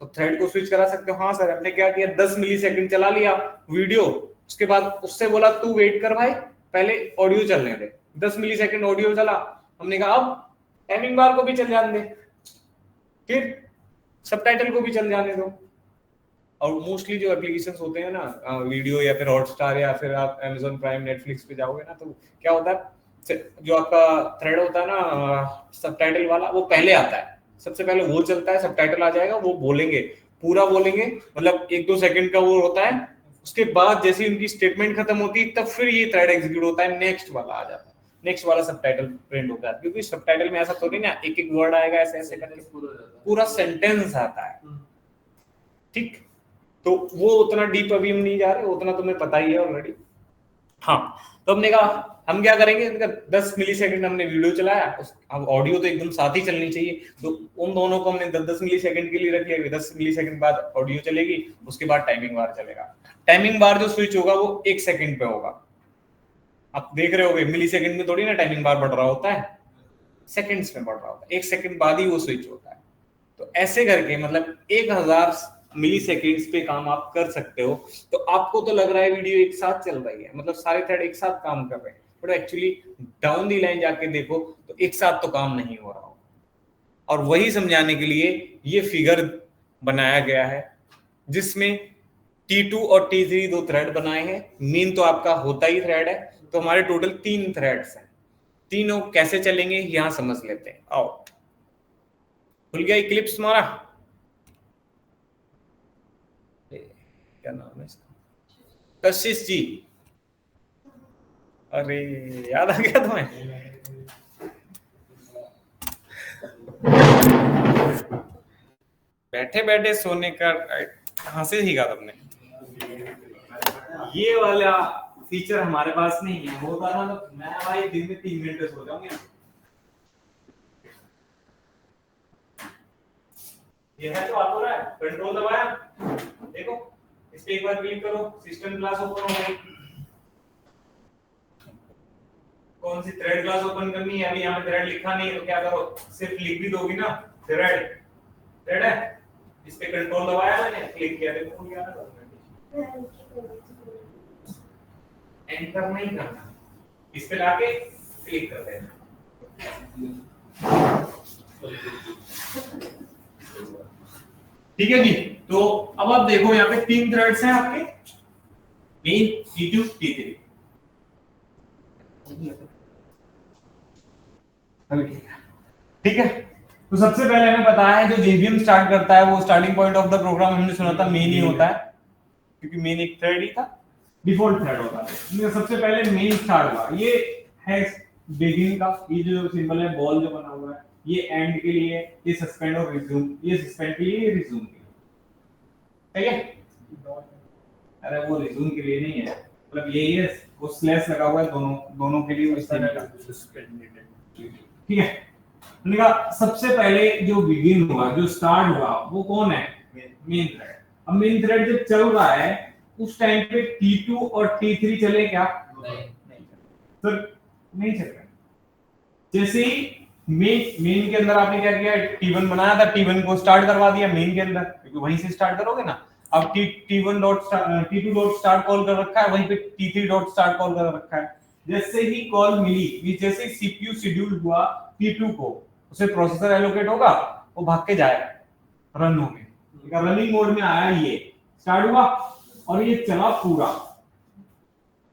तो थ्रेड को स्विच करा सकते हो। हाँ सर, हमने क्या किया, 10 मिली सेकेंड चला लिया वीडियो, उसके बाद उससे बोला तू वेट कर भाई, पहले ऑडियो चलने दे, 10 मिली सेकेंड ऑडियो चला, हमने कहा अब टाइमिंग बार को भी चल जाने दे, फिर सबटाइटल को भी चल जाने दो। और मोस्टली जो एप्लीकेशंस होते हैं ना वीडियो या फिर हॉटस्टार या फिर आप Amazon प्राइम नेटफ्लिक्स पे जाओगे ना, तो क्या होता है, जो आपका थ्रेड होता है ना सबटाइटल वाला, वो पहले आता है, सबसे पहले वो चलता है, सबटाइटल आ जाएगा, वो बोलेंगे, पूरा बोलेंगे, मतलब 1-2 सेकंड का वो होता है, उसके बाद जैसे उनकी स्टेटमेंट खत्म होती है तब फिर ये थ्रेड एग्जीक्यूट होता है, नेक्स्ट वाला आ जाता है, नेक्स्ट वाला सबटाइटल प्रिंट होता है। क्योंकि सबटाइटल में ऐसा थोड़ी ना एक वर्ड आएगा, ऐसे ऐसे करके पूरा सेंटेंस आता है, ठीक। तो वो उतना डीप अभी हम नहीं जा रहे, उतना तुम्हें पता ही है ऑलरेडी। हाँ, तो हमने कहा हम क्या करेंगे, 10 मिली सेकंड हमने वीडियो चलाया, अब ऑडियो तो एकदम साथ ही चलनी चाहिए, तो उन दोनों को हमने 10 मिली सेकंड के लिए रख लिया। 10 मिली सेकंड बाद ऑडियो चलेगी, उसके बाद टाइमिंग बार चलेगा। टाइमिंग बार जो स्विच होगा वो 1 सेकंड पे होगा। आप देख रहे होगे मिली सेकंड में थोड़ी ना टाइमिंग बार बढ़ रहा होता है, सेकंड्स में बढ़ रहा होता है। 1 सेकंड बाद ही वो स्विच होता है। तो ऐसे करके मतलब 1000 मिली सेकेंड्स पे काम आप कर सकते हो। तो आपको तो लग रहा है वीडियो एक साथ चल रही है, मतलब सारे थ्रेड एक साथ काम कर रहे हैं, but actually down the line जाके देखो तो एक साथ तो काम नहीं हो रहा हो। और वही समझाने के लिए ये फिगर बनाया गया है, जिसमें T2 और T3 दो थ्रेड बनाए हैं। मेन तो आपका होता ही थ्रेड है, तो हमारे टोटल 3 थ्रेड्स हैं। तीनों कैसे चलेंगे यहां समझ लेते हैं। आओ, खुल गया इक्लिप्स हमारा। क्या नाम है इसका, कशिश जी। अरे याद आ गया तुम्हें। बैठे बैठे सोने का कहां से सीखा तुमने? ये वाला फीचर हमारे पास नहीं है, होता था तो मैं भाई दिन में 3 घंटे सो जाऊंगा। ये है तो आप हो रहा है, कंट्रोल दबाया, देखो इस पे एक बार क्लिक करो, सिस्टम क्लास ओपन हो गई। कौन सी थ्रेड क्लास ओपन करनी है? अभी यहाँ पे थ्रेड लिखा नहीं है, तो क्या करो, सिर्फ लिख भी दोगी ना थ्रेड, थ्रेड है, इस पे कंट्रोल दबाया मैंने, क्लिक किया, देखो खुल गया ना। एंटर नहीं करना, इस पे लाके क्लिक कर देना। ठीक है जी। तो अब आप देखो यहाँ पे 3 थ्रेड्स हैं आपके, मेन, T2, T3। ठीक है, तो सबसे पहले हमें पता है जो JVM स्टार्ट करता है वो starting point of the program हमने सुना था मेन ही होता है, क्योंकि मेन एक थ्रेड ही था, डिफॉल्ट थ्रेड होता है। सबसे पहले मेन स्टार्ट हुआ, ये है बिगिन का, ये जो सिंबल है बॉल जो बना हुआ है, ये एंड के लिए, ये सस्पेंड और रिज्यूम, ये सस्पेंड के लिए, ये रिज्यूम के लिए, ठीक है। अरे वो रिज्यूम के लिए नहीं है, मतलब यही है, वो स्लैश लगा हुआ है दोनों के लिए, ठीक है। हमने कहा सबसे पहले जो बिगिन हुआ, जो स्टार्ट हुआ, वो कौन है? Main thread. अब मेन थ्रेड जब चल रहा है उस टाइम पे T2 और T3 चले क्या? नहीं, नहीं चल रहे। जैसे ही मेन के अंदर आपने क्या किया, T1 बनाया था, T1 को स्टार्ट करवा दिया मेन के अंदर, क्योंकि वहीं से स्टार्ट करोगे ना। अब T1 T2 dot start call कर रखा है, वहीं पे T3 डॉट स्टार्ट कॉल कर रखा है। जैसे ही कॉल मिली, जैसे ही CPU शेड्यूल हुआ T2 को, उसे प्रोसेसर एलोकेट होगा, वो भाग के जाएगा रन होने, रनिंग मोड में आया, ये स्टार्ट हुआ और ये चला पूरा,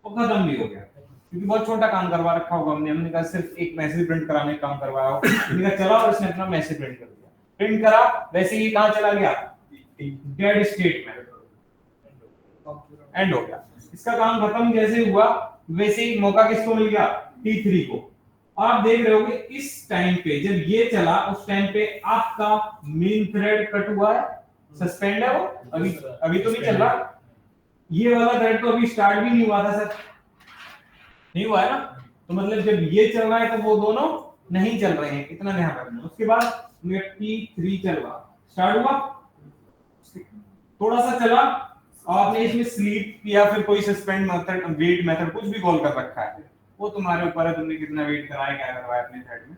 वो खत्म भी हो गया, क्योंकि बहुत छोटा काम करवा रखा होगा हमने कहा सिर्फ एक मैसेज प्रिंट कराने का काम करवाया हो, हमने कहा चला और इसने अपना मैसेज प्रिंट कर दिया, प्रिंट करा, वैसे ही कहां चला गया? डेड स्टेट में, एंड हो गया। इसका काम खत्म जैसे हुआ, वैसे ही मौका किसको मिल गया? T3 को। आप देख रहे होगे इस टाइम पे जब ये चला, उस टाइम पे आपका मेन थ्रेड कट हुआ है, सस्पेंड है, वो अभी तो नहीं चल रहा, ये वाला थ्रेड तो अभी स्टार्ट भी नहीं हुआ था सर, नहीं हुआ है ना, तो मतलब जब ये चल रहा है तो वो दोनों नहीं चल रहे हैं, इतना ध्यान रखना। उसके बाद T3 चल रहा, स्टार्ट हुआ, थोड़ा सा चला, आपने इसमें स्लीप या फिर कोई सस्पेंड मेथड, वेट मेथड कुछ भी कॉल कर रखा है, वो तुम्हारे ऊपर है, तुमने कितना वेट कराया, क्या करवाया अपने थ्रेड में।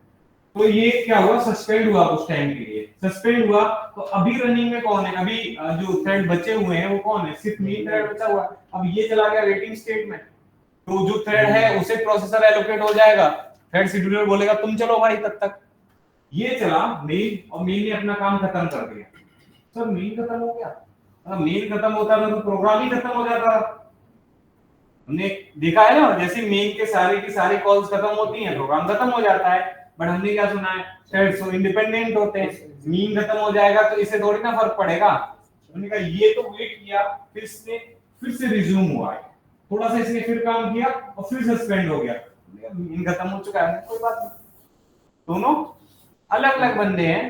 तो ये क्या हुआ, सस्पेंड हुआ उस टाइम के लिए, सस्पेंड हुआ। तो अभी रनिंग में कौन है? अभी जो थ्रेड बचे हुए हैं वो कौन है? सिर्फ मेन थ्रेड बचा हुआ है। अब ये चला गया वेटिंग स्टेट में, तो जो थ्रेड है उसे प्रोसेसर एलोकेट हो जाएगा, थ्रेड शेड्यूलर बोलेगा तुम चलो भाई तब तक। ये चला मेन, और मेन ने अपना काम खत्म कर दिया। सर मेन खत्म हो गया? मेन खत्म होता था तो प्रोग्राम ही खत्म हो जाता। हमने देखा है ना, जैसे मेन के सारे की सारी कॉल्स खत्म होती हैं, प्रोग्राम खत्म हो जाता है। बट हमने क्या सुना है, थ्रेड्स तो इंडिपेंडेंट होते हैं, मेन खत्म हो जाएगा तो इसे थोड़ी ना फर्क पड़ेगा। हमने कहा ये तो वेट किया, फिर से रिज्यूम हुआ, थोड़ा सा इसने फिर काम किया और फिर सस्पेंड हो गया, मेन खत्म हो चुका है, कोई बात नहीं। दोनों अलग अलग बंदे हैं,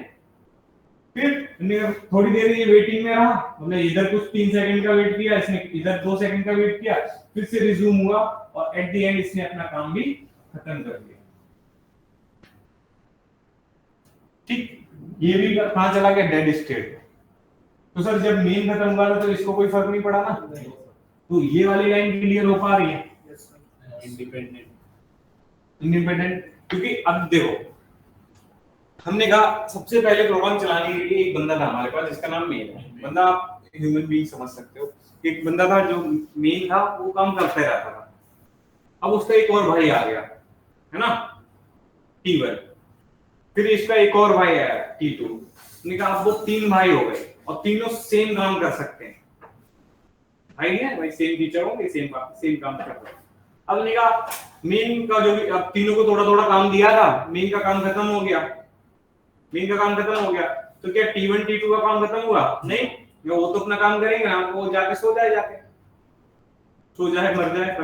फिर थोड़ी देर ये वेटिंग में रहा, हमने इधर कुछ 3 सेकंड का वेट किया, इसने इधर 2 सेकंड का वेट किया, फिर से रिज्यूम हुआ और एट द एंड इसने अपना काम भी खत्म कर दिया। ठीक, ये भी कहां चला गया, डेड स्टेट। तो सर जब मेन खत्म हुआ तो इसको कोई फर्क नहीं पड़ा ना, तो ये वाली लाइन क्लियर हो पा रही है, इंडिपेंडेंट। क्योंकि अब देखो हमने कहा सबसे पहले प्रोग्राम चलाने के लिए एक बंदा था हमारे पास जिसका नाम मेन है, बंदा आप ह्यूमन बीइंग समझ सकते हो, एक बंदा था जो मेन था, वो काम करते रहता था। अब उसका एक और भाई आ गया है ना, T1, फिर इसका एक और भाई आया T2, हमने कहा अब वो 3 भाई हो गए और तीनों सेम काम कर सकते हैं, भाई है भाई, सेम टीचर होंगे, सेम काम कर रहे हैं। अब हमने कहा मेन का जो भी, अब तीनों को थोड़ा थोड़ा काम दिया था, मेन का काम खत्म हो गया, मेन का काम खत्म हो गया, तो क्या T1 T2 का काम खत्म हुआ? नहीं, वो तो अपना काम करेंगे ना, वो जाके सो जाए, जाके सो जाए, मर जाए,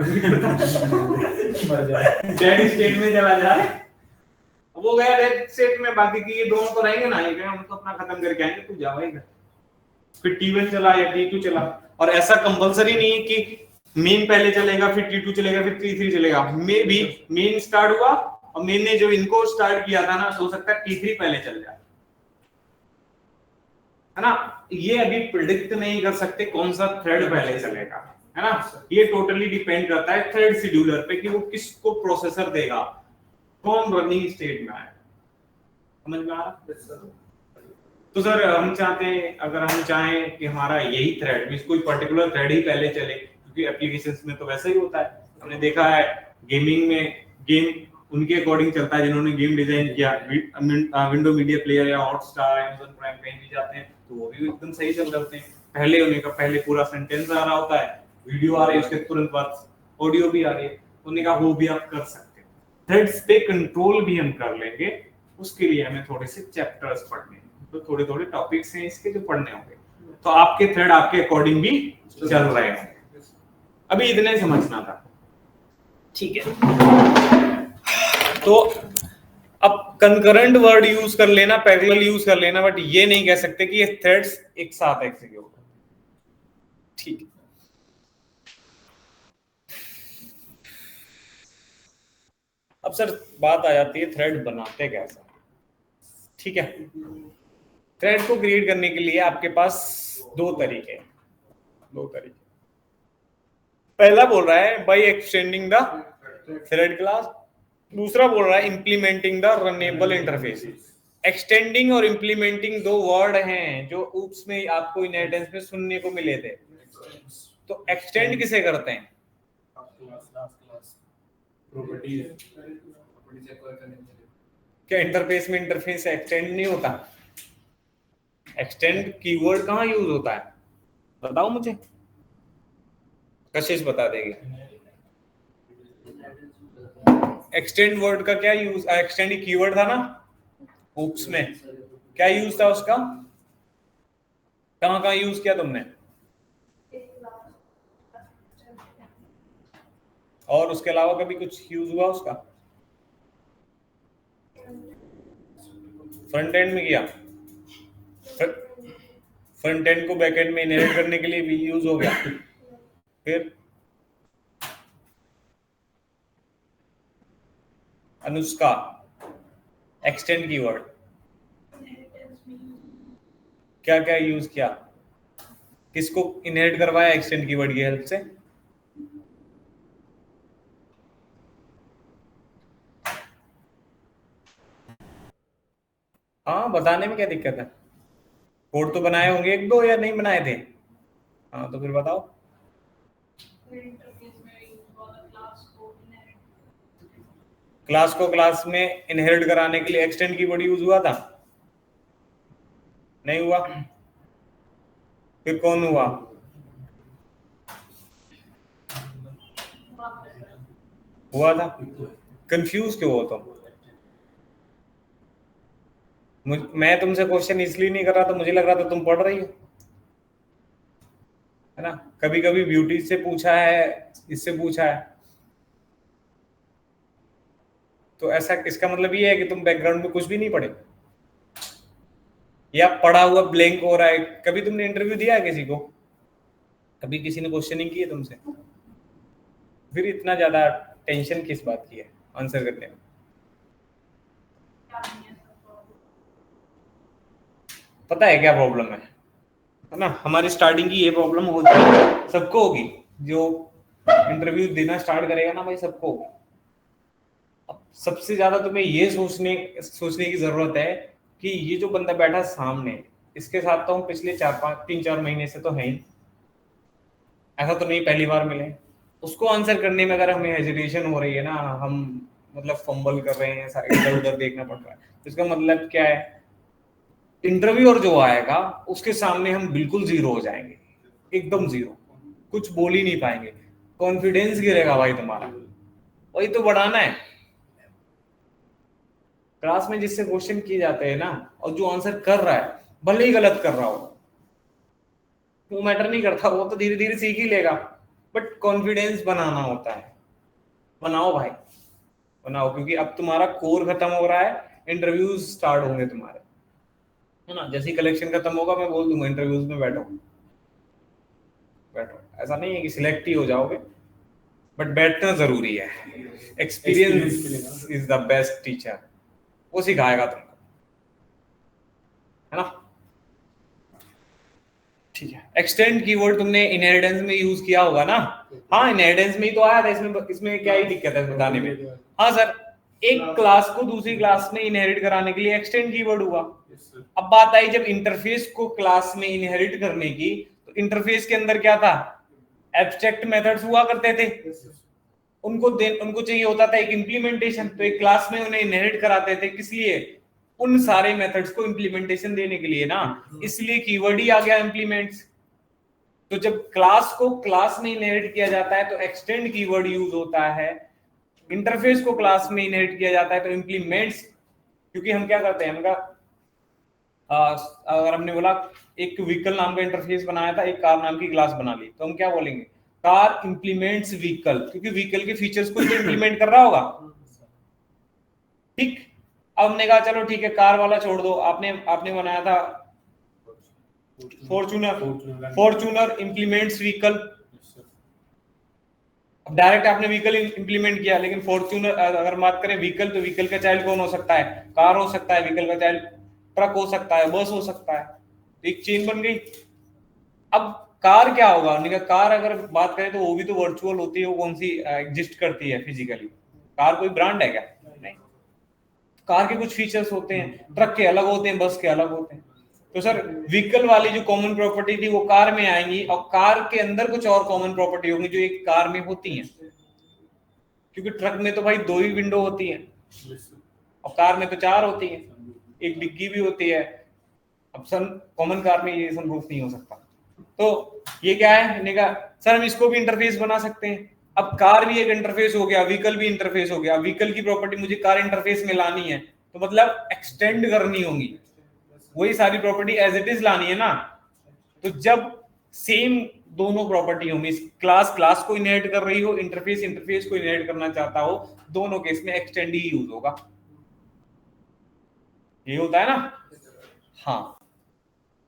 मर जाए, डेड स्टेट में चला जाए। वो गया डेड स्टेट में, बाकी की ये दोनों तो रहेंगे ना, ये हम तो अपना खत्म करके आएंगे, तू जा भाई घर। फिर T1 चला या T2 चला, और ऐसा कंपलसरी नहीं है कि मेन पहले चलेगा फिर T2 चलेगा फिर T3 चलेगा, मे भी मेन स्टार्ट हुआ और मेन ने जो इनको स्टार्ट किया था ना, हो सकता है T3 पहले चल जाए, है ना। ये अभी प्रिडिक्ट नहीं कर सकते कौन सा थ्रेड पहले चलेगा, है ना, ये टोटली डिपेंड करता है थ्रेड शेड्यूलर पे कि वो किसको प्रोसेसर देगा, कौन रनिंग स्टेट में है, समझ में आ रहा? तो सर हम चाहते हैं, अगर हम चाहें कि हमारा यही थ्रेड मींस कोई पर्टिकुलर थ्रेड ही पहले चले, क्योंकि एप्लीकेशंस में तो वैसा ही होता है, हमने देखा है गेमिंग में गेम उनके अकॉर्डिंग चलता है जिन्होंने गेम डिजाइन किया, विंडो मीडिया प्लेयर या हॉटस्टार, अमेज़न प्राइम कहीं भी जाते हैं तो वो भी एकदम सही चल रहे होते हैं, पहले उन्हें का पहले पूरा सेंटेंस आ रहा होता है, वीडियो आ रही है उसके तुरंत बाद ऑडियो भी आ रही है, उन्हें कहा वो भी आप कर सकते हो, थ्रेड्स पे कंट्रोल भी हम कर लेंगे, उसके लिए हमें थोड़े से चैप्टर्स पढ़ने हैं, तो थोड़े थोड़े टॉपिक्स हैं इसके जो पढ़ने होंगे, तो आपके थ्रेड आपके अकॉर्डिंग भी चल रहे हैं, अभी इतने समझना था, ठीक है। तो अब कंकरेंट वर्ड यूज कर लेना, पैरेलल यूज कर लेना, बट ये नहीं कह सकते कि ये थ्रेड्स एक साथ एग्जीक्यूट हो, ठीक है। अब सर बात आ जाती है थ्रेड बनाते कैसे, ठीक है। थ्रेड को क्रिएट करने के लिए आपके पास दो तरीके हैं, पहला बोल रहा है by extending the thread class, दूसरा बोल रहा है implementing the runnable interface. Extending और इंप्लीमेंटिंग दो वर्ड हैं जो ऊप्स में आपको इनहेरिटेंस में सुनने को मिले थे, तो एक्सटेंड किसे करते हैं? क्या इंटरफेस में इंटरफेस एक्सटेंड नहीं होता? एक्सटेंड कीवर्ड कहाँ यूज होता है बताओ मुझे, कशिश बता देगी। एक्सटेंड वर्ड का क्या यूज, एक्सटेंड कीवर्ड था ना ऊप्स में, क्या यूज था उसका, कहाँ कहाँ यूज किया तुमने, और उसके अलावा कभी कुछ यूज हुआ उसका? फ्रंट एंड में किया, फ्रंट एंड को बैक एंड में इनहेरिट करने के लिए भी यूज हो गया, फिर अनुष्का एक्सटेंड कीवर्ड क्या क्या यूज किया, किसको इनहेरिट करवाया एक्सटेंड कीवर्ड की हेल्प से? हाँ बताने में क्या दिक्कत है, कोड तो बनाए होंगे एक दो या नहीं बनाए थे? हाँ तो फिर बताओ। क्लास को क्लास में इनहेरिट कराने के लिए एक्सटेंड कीवर्ड यूज हुआ था? नहीं हुआ, फिर कौन हुआ? हुआ था, कंफ्यूज क्यों हो तुम? मैं तुमसे क्वेश्चन इसलिए नहीं कर रहा था, मुझे लग रहा था तुम पढ़ रही हो, है ना, कभी कभी ब्यूटी से पूछा है, इससे पूछा है, तो ऐसा इसका मतलब ये है कि तुम बैकग्राउंड में कुछ भी नहीं पढ़े, या पढ़ा हुआ ब्लैंक हो रहा है। कभी तुमने इंटरव्यू दिया है किसी को? कभी किसी ने क्वेश्चनिंग की है तुमसे? फिर इतना ज्यादा टेंशन किस बात की है आंसर करने में? पता है क्या प्रॉब्लम है ना? हमारी स्टार्टिंग की ये प्रॉब्लम होती है, सबको होगी। जो इंटरव्यू देना स्टार्ट करेगा ना भाई, सबको होगी। अब सबसे ज्यादा तुम्हें ये सोचने की जरूरत है कि ये जो बंदा बैठा सामने, इसके साथ तो हम पिछले 3-4 महीने से तो है ही, ऐसा तो नहीं पहली बार मिले। उसको आंसर करने में अगर हमें हेजिटेशन हो रही है ना, हम मतलब फंबल कर रहे हैं, इधर उधर देखना पड़ रहा है, तो इसका मतलब क्या है? इंटरव्यूअर जो आएगा उसके सामने हम बिल्कुल जीरो हो जाएंगे, एकदम जीरो, कुछ बोल ही नहीं पाएंगे, कॉन्फिडेंस गिरेगा भाई तुम्हारा। वही तो बढ़ाना है। क्लास में जिससे क्वेश्चन किए जाते हैं ना, और जो आंसर कर रहा है भले ही गलत कर रहा हो, वो मैटर नहीं करता, वो तो धीरे धीरे सीख ही लेगा, बट कॉन्फिडेंस बनाना होता है। बनाओ भाई, बनाओ, क्योंकि अब तुम्हारा कोर खत्म हो रहा है, इंटरव्यूज स्टार्ट होंगे तुम्हारे, है ना? जैसे कलेक्शन खत्म होगा मैं बोल दूंगा इंटरव्यूज में बैठो, बैठो। ऐसा नहीं है कि सिलेक्ट ही हो जाओगे, बट बैठना जरूरी है। Experience is the best teacher, वो सिखाएगा तुमको, है ना? ठीक है। एक्सटेंड कीवर्ड तुमने इनहेरिटेंस में यूज किया होगा ना? हाँ, इनहेरिटेंस में ही तो आया था, इसमें क्या ही दिक्कत है बताने में? हाँ सर, एक क्लास को दूसरी क्लास में इनहेरिट कराने के लिए एक्सटेंड कीवर्ड हुआ। अब बात आई जब इंटरफेस को क्लास में इनहेरिट करने की, तो इंटरफेस के अंदर क्या था? एब्स्ट्रैक्ट मेथड्स हुआ करते थे। उनको चाहिए होता था एक इम्प्लीमेंटेशन, तो एक क्लास में उन्हें इनहेरिट कराते थे, किस लिए? उन सारे मेथड्स को इम्प्लीमेंटेशन देने के लिए ना, इसलिए कीवर्ड ही आ गया इम्प्लीमेंट्स। तो जब क्लास को क्लास में इनहेरिट किया जाता है तो एक्सटेंड कीवर्ड यूज होता है, इंटरफेस को क्लास में इनहेरिट किया जाता है तो इम्प्लीमेंट्स। क्योंकि हम क्या करते हैं, अगर हमने बोला एक व्हीकल नाम का इंटरफेस बनाया था, एक कार नाम की क्लास बना ली, तो हम क्या बोलेंगे? कार इंप्लीमेंट्स व्हीकल, क्योंकि व्हीकल के फीचर्स को इंप्लीमेंट कर रहा होगा। ठीक। अब हमने कहा चलो ठीक है, कार वाला छोड़ दो, आपने आपने बनाया था फॉर्च्यूनर इंप्लीमेंट्स व्हीकल। डायरेक्ट आपने व्हीकल इंप्लीमेंट किया, लेकिन फॉर्च्यूनर अगर बात करें व्हीकल, तो व्हीकल का चाइल्ड कौन हो सकता है? कार हो सकता है, व्हीकल का चाइल्ड ट्रक हो सकता है, बस हो सकता है, तो एक चेन बन गई। अब कार क्या होगा? कार अगर बात करें तो वो भी तो वर्चुअल होती है, वो कौन सी एग्जिस्ट करती है फिजिकली? कार कोई ब्रांड है क्या? नहीं। कार के कुछ फीचर्स होते हैं, ट्रक के अलग होते हैं, बस के अलग होते हैं। तो सर व्हीकल वाली जो कॉमन प्रॉपर्टी थी वो कार में आएंगी, और कार के अंदर कुछ और कॉमन प्रॉपर्टी होंगी जो एक कार में होती हैं, क्योंकि ट्रक में तो भाई 2 ही विंडो होती है और कार में तो 4 होती है, एक डिग्गी भी होती है। अब सन कॉमन कार में ये सनरूफ नहीं हो सकता। तो ये क्या है? मैंने कहा सर हम इसको भी इंटरफेस बना सकते हैं। अब कार भी एक इंटरफेस हो गया, व्हीकल भी इंटरफेस हो गया। व्हीकल की प्रॉपर्टी मुझे कार इंटरफेस में लानी है, तो मतलब एक्सटेंड करनी होगी, वही सारी प्रॉपर्टी एज इट इज लानी है ना। तो जब सेम दोनों प्रॉपर्टी होंगी, क्लास क्लास को इनहेरिट कर रही हो, इंटरफेस इंटरफेस को इनहेरिट करना चाहता हो, दोनों केस में एक्सटेंड ही यूज होगा। ये होता है ना? हाँ,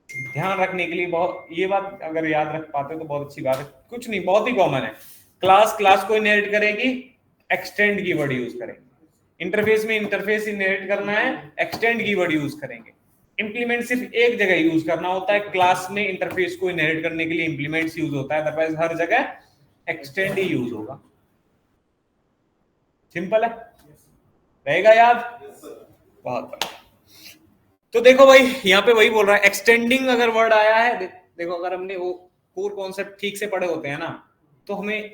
ध्यान रखने के लिए बहुत, ये बात अगर याद रख पाते तो बहुत अच्छी बात है। कुछ नहीं, बहुत ही कॉमन है। क्लास क्लास को इनहेरिट करेगी, एक्सटेंड कीवर्ड यूज करेंगे। इंटरफेस में इंटरफेस इनहेरिट करना है, एक्सटेंड कीवर्ड यूज करेंगे। इंप्लीमेंट सिर्फ एक जगह यूज करना होता है, क्लास में इंटरफेस को इनहेरिट करने के लिए इंप्लीमेंट्स यूज होता है, अदरवाइज हर जगह एक्सटेंड ही यूज होगा। सिंपल है, रहेगा याद? बहुत बढ़िया। तो देखो भाई, यहाँ पे वही बोल रहा है, एक्सटेंडिंग अगर वर्ड आया है, देखो अगर हमने वो कोर कॉन्सेप्ट ठीक से पढ़े होते हैं ना, तो हमें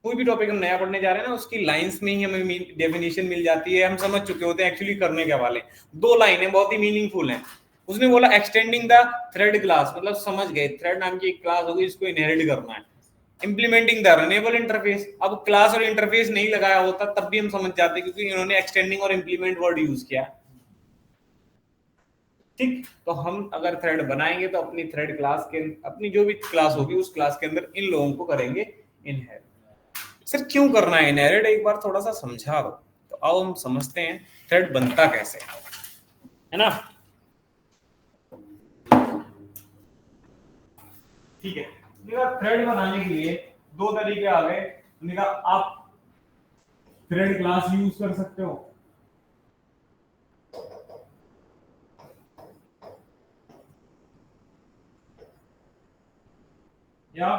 कोई भी टॉपिक हम नया पढ़ने जा रहे हैं ना, उसकी लाइंस में ही हमें डेफिनेशन मिल जाती है, हम समझ चुके होते हैं एक्चुअली करने क्या वाले। 2 लाइनें बहुत ही मीनिंगफुल हैं। उसने बोला एक्सटेंडिंग द थ्रेड क्लास, मतलब समझ गए, थ्रेड नाम की एक क्लास होगी, इसको इनहेरिट करना है। इंप्लीमेंटिंग द रनेबल इंटरफेस, अब क्लास और इंटरफेस नहीं लगाया होता तब भी हम समझ जाते, क्योंकि इन्होंने एक्सटेंडिंग और इंप्लीमेंट वर्ड यूज किया। ठीक। तो हम अगर थ्रेड बनाएंगे तो अपनी थ्रेड क्लास के, अपनी जो भी क्लास होगी उस क्लास के अंदर इन लोगों को करेंगे इनहेरिट। सर क्यों करना है इनहेरिट, एक बार थोड़ा सा समझा दो। तो आओ हम समझते हैं थ्रेड बनता कैसे है ना। ठीक है, थ्रेड बनाने के लिए दो तरीके आ गए। आप थ्रेड क्लास यूज कर सकते हो, या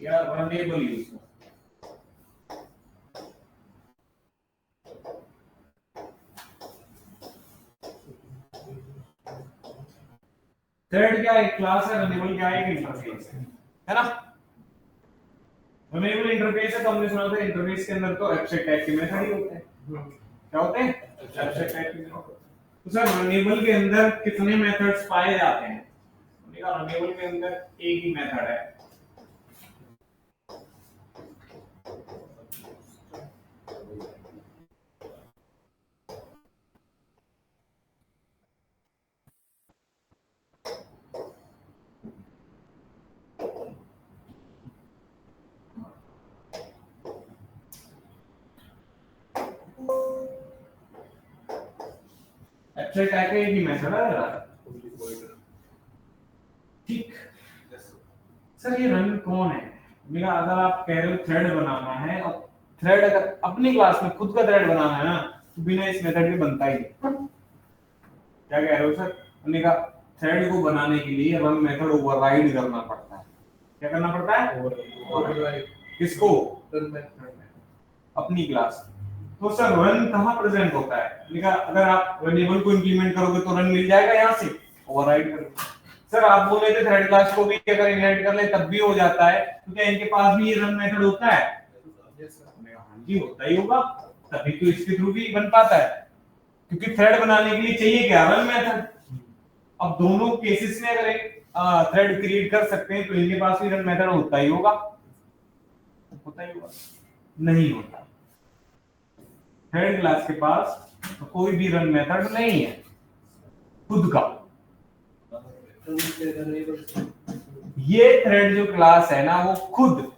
रनेबल यूज कर। थ्रेड क्या एक क्लास है, रनेबल क्या है, एक इंटरफेस है ना। रनेबल इंटरफेस है तो हमने सुना था इंटरफेस के अंदर तो एब्स्ट्रैक्ट टाइप के मेथड ही होते हैं। क्या होते हैं? एब्स्ट्रैक्ट टाइप के मेथड। तो सर रनेबल के अंदर कितने मेथड्स पाए जाते हैं? रनेबल के अंदर एक ही मेथड है। एब्स्ट्रैक्ट टाइप का एक ही मेथड है। ठीक सर, ये रन कौन है? मेरा अगर आप कह रहे हो थ्रेड बनाना है, और थ्रेड अगर अपनी क्लास में खुद का थ्रेड बनाना है ना, तो बिना इस मेथड के बनता ही नहीं। क्या कह रहे हो सर? हमने कहा थ्रेड को बनाने के लिए रन मेथड ओवरराइड करना पड़ता है। क्या करना पड़ता है? ओवरराइड। किसको? Run method. अपनी क्लास। तो सर रन कहाँ प्रेजेंट होता है? हमने कहा अगर आप रनेबल को इंप्लीमेंट करोगे तो रन मिल जाएगा यहाँ से, ओवरराइड करोगे। सर आप बोले थे थ्रेड क्लास को भी अगर इनहेरिट कर ले तब भी हो जाता है, तो क्या इनके पास भी ये रन मेथड होता है? हाँ जी होता ही होगा, तभी तो इसके थ्रू भी बन पाता है, क्योंकि थ्रेड बनाने के लिए चाहिए क्या? Run method. अब दोनों केसेस में अगर एक थ्रेड क्रिएट कर सकते हैं तो इनके पास भी रन मेथड होता ही होगा, होता ही होगा। नहीं होता, थ्रेड क्लास के पास तो कोई भी रन मेथड नहीं है खुद का। ये थ्रेड जो क्लास है ना, वो खुद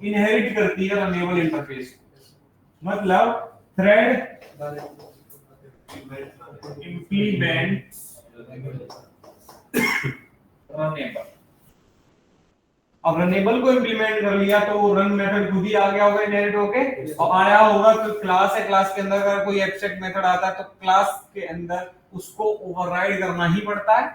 इनहेरिट करती है रनेबल इंटरफेस। मतलब थ्रेड इंप्लीमेंट रनेबल। अब रनेबल को इंप्लीमेंट कर लिया तो रन मेथड खुद ही आ गया होगा इनहेरिट होके, और आया होगा तो क्लास है, क्लास के अंदर अगर कोई एब्स्ट्रैक्ट मेथड आता है तो क्लास के अंदर उसको ओवरराइड करना ही पड़ता है।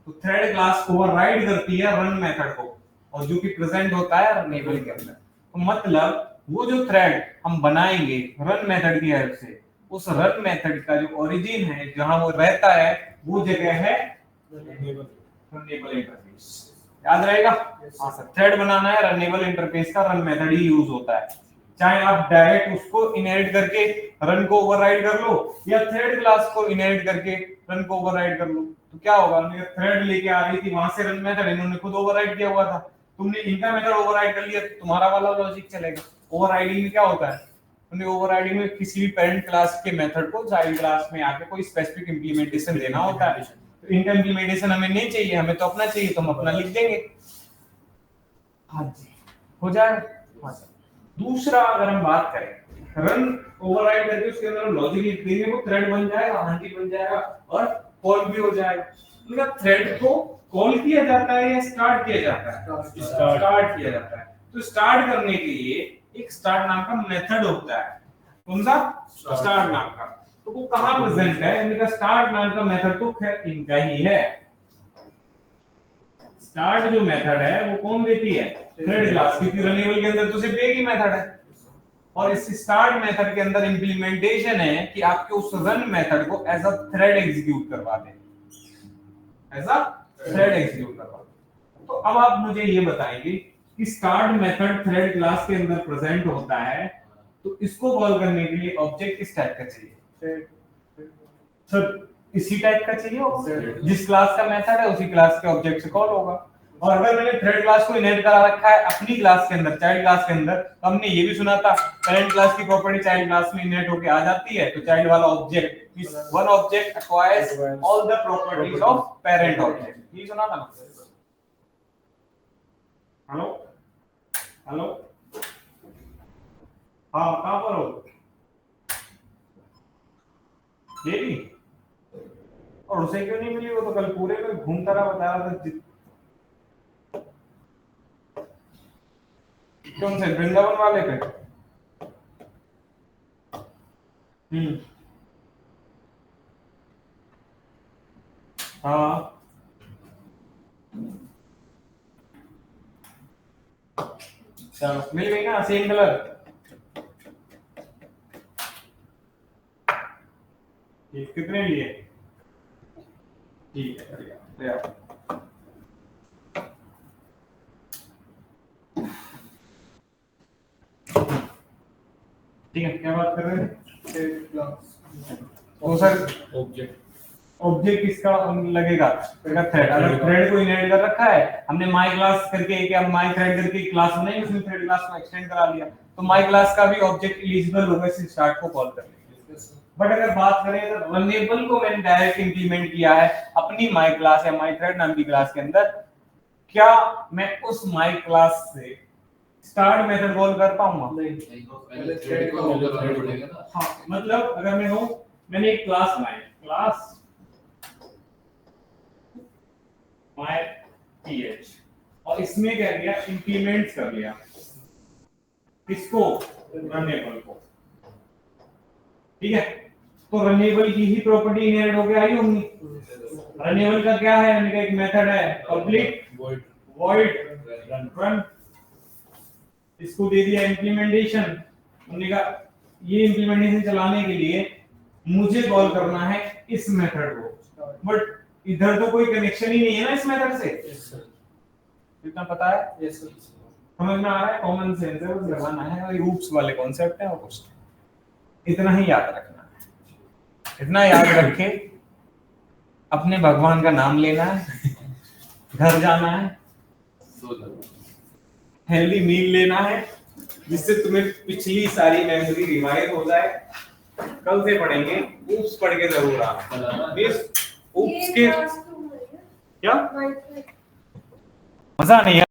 तो थ्रेड क्लास ओवरराइड करती है रन मेथड को, और जो कि प्रेजेंट होता है रनेबल के अंदर। तो मतलब वो जो थ्रेड हम बनाएंगे रन मेथड की हेल्प से, उस रन मेथड का जो ओरिजिन है, जहां वो रहता है, वो जगह है रनेबल इंटरफेस। याद रहेगा? हाँ सर, थ्रेड बनाना है रनेबल इंटरफेस का रन मेथड ही यूज होता है। चाहे आप डायरेक्ट उसको इनहेरिट करके रन को ओवरराइड कर लो, या थ्रेड क्लास को इनहेरिट करके रन को ओवरराइड कर लो। तो क्या होगा? हमने थ्रेड लेके आ रही थी, वहां से रन मेथड इन्होंने खुद ओवरराइड किया हुआ था, तुमने इनका मेथड ओवरराइड कर लिया, तो तुम्हारा वाला लॉजिक चलेगा। ओवरराइडिंग में क्या होता है? तुमने ओवरराइडिंग में किसी भी पेरेंट क्लास के मेथड को चाइल्ड क्लास में आके कोई स्पेसिफिक इंप्लीमेंटेशन देना होता है। तो इनका इंप्लीमेंटेशन हमें नहीं चाहिए, हमें तो अपना चाहिए, तो हम अपना लिख देंगे। हाँ जी, हो जाएगा। हाँ सर। दूसरा अगर हम बात करें रन ओवरराइड करके उसके अंदर लॉजिक लिख देंगे, वो थ्रेड बन जाएगा, हाँ जी बन जाएगा, और कॉल भी हो जाएगा। मतलब थ्रेड को कॉल किया जाता है या स्टार्ट किया जाता है? स्टार्ट किया जाता है। तो स्टार्ट करने के लिए एक स्टार्ट नाम का मेथड होता है। कौन सा? स्टार्ट नाम का। तो वो कहां प्रेजेंट है? इनका स्टार्ट नाम का मेथड तो खैर इनका ही है। स्टार्ट जो मेथड है वो कौन देती है? थ्रेड क्लास, क्योंकि रनेबल के अंदर तो सिर्फ एक ही मेथड है। और इस स्टार्ट मेथड के अंदर इंप्लीमेंटेशन है कि आपके उस रन मेथड को एज अ थ्रेड एग्जीक्यूट करवा दें, एज अ थ्रेड एग्जीक्यूट करवा दें। तो अब आप मुझे ये बताएंगे कि स्टार्ट मेथड थ्रेड क्लास के अंदर प्रेजेंट होता है, तो इसको कॉल करने के लिए ऑब्जेक्ट किस टाइप का चाहिए? सर इसी टाइप का चाहिए, जिस क्लास का मेथड है उसी क्लास के ऑब्जेक्ट से कॉल होगा। और अगर मैंने थ्रेड क्लास को इनहेरिट करा रखा है अपनी क्लास के अंदर, चाइल्ड क्लास के अंदर, तो हमने ये भी सुना था पेरेंट क्लास की प्रॉपर्टी चाइल्ड क्लास में इनहेरिट होके आ जाती है। तो चाइल्ड वाला object, one object acquires all the properties of parent object, ये सुना था ना? हेलो हेलो, हाँ कहां पर हो? ये भी और उसे क्यों नहीं मिली? वो तो कल पूरे में घूमता रहा, बता रहा था कौन से वृंदावन वाले पे। हाँ चलो मिल गई ना सेम कलर। ये कितने लिए? ठीक है बढ़िया, ले आओ। ठीक है, क्या बात कर रहे थे? तो सर ऑब्जेक्ट किसका लगेगा? थ्रेड। अगर थ्रेड को इनहेरिट कर रखा है, हमने माई क्लास करके हम माई थ्रेड करके क्लास बनाई, उसमें थ्रेड क्लास को एक्सटेंड करा लिया, तो माई क्लास का भी ऑब्जेक्ट एलिजिबल होगा इस स्टार्ट को कॉल करने के लिए। बट अगर बात करें तो रनेबल को मैंने डायरेक्ट इंप्लीमेंट किया है अपनी माई क्लास या माई थ्रेड नाम की क्लास के अंदर, क्या मैं उस माई क्लास से स्टार्ट मेथड कॉल कर पाऊंगा? नहीं, पहले थ्रेड को कॉल करना पड़ेगा ना। हाँ, मतलब अगर मैं हूं, मैंने एक क्लास बनाई, क्लास my th, और इसमें क्या किया? इंप्लीमेंट कर लिया किसको? रनेबल को। ठीक है, तो रनेबल की ही प्रॉपर्टी इनहेरिट होके आई होंगी। रनेबल का क्या है? हमने कहा एक मेथड है पब्लिक वॉइड रन, इसको दे दिया इंप्लीमेंटेशन। हमने कहा ये इंप्लीमेंटेशन चलाने के लिए मुझे कॉल करना है इस मेथड को, बट इधर तो कोई कनेक्शन ही नहीं है ना इस मेथड से। इतना पता है? यस सर, समझ में आ रहा है? कॉमन सेंस है, बस लगाना है, और ऊप्स वाले कॉन्सेप्ट है और कुछ इतना ही याद रखना है। इतना याद रखे, अपने भगवान का नाम लेना है, घर जाना है, हेल्दी मील लेना है, जिससे तुम्हें पिछली सारी मेमोरी रिवाइव हो जाए। कल से पढ़ेंगे, ऊप्स पढ़ के जरूर आना। इस ऊप्स के क्या मजा नहीं है।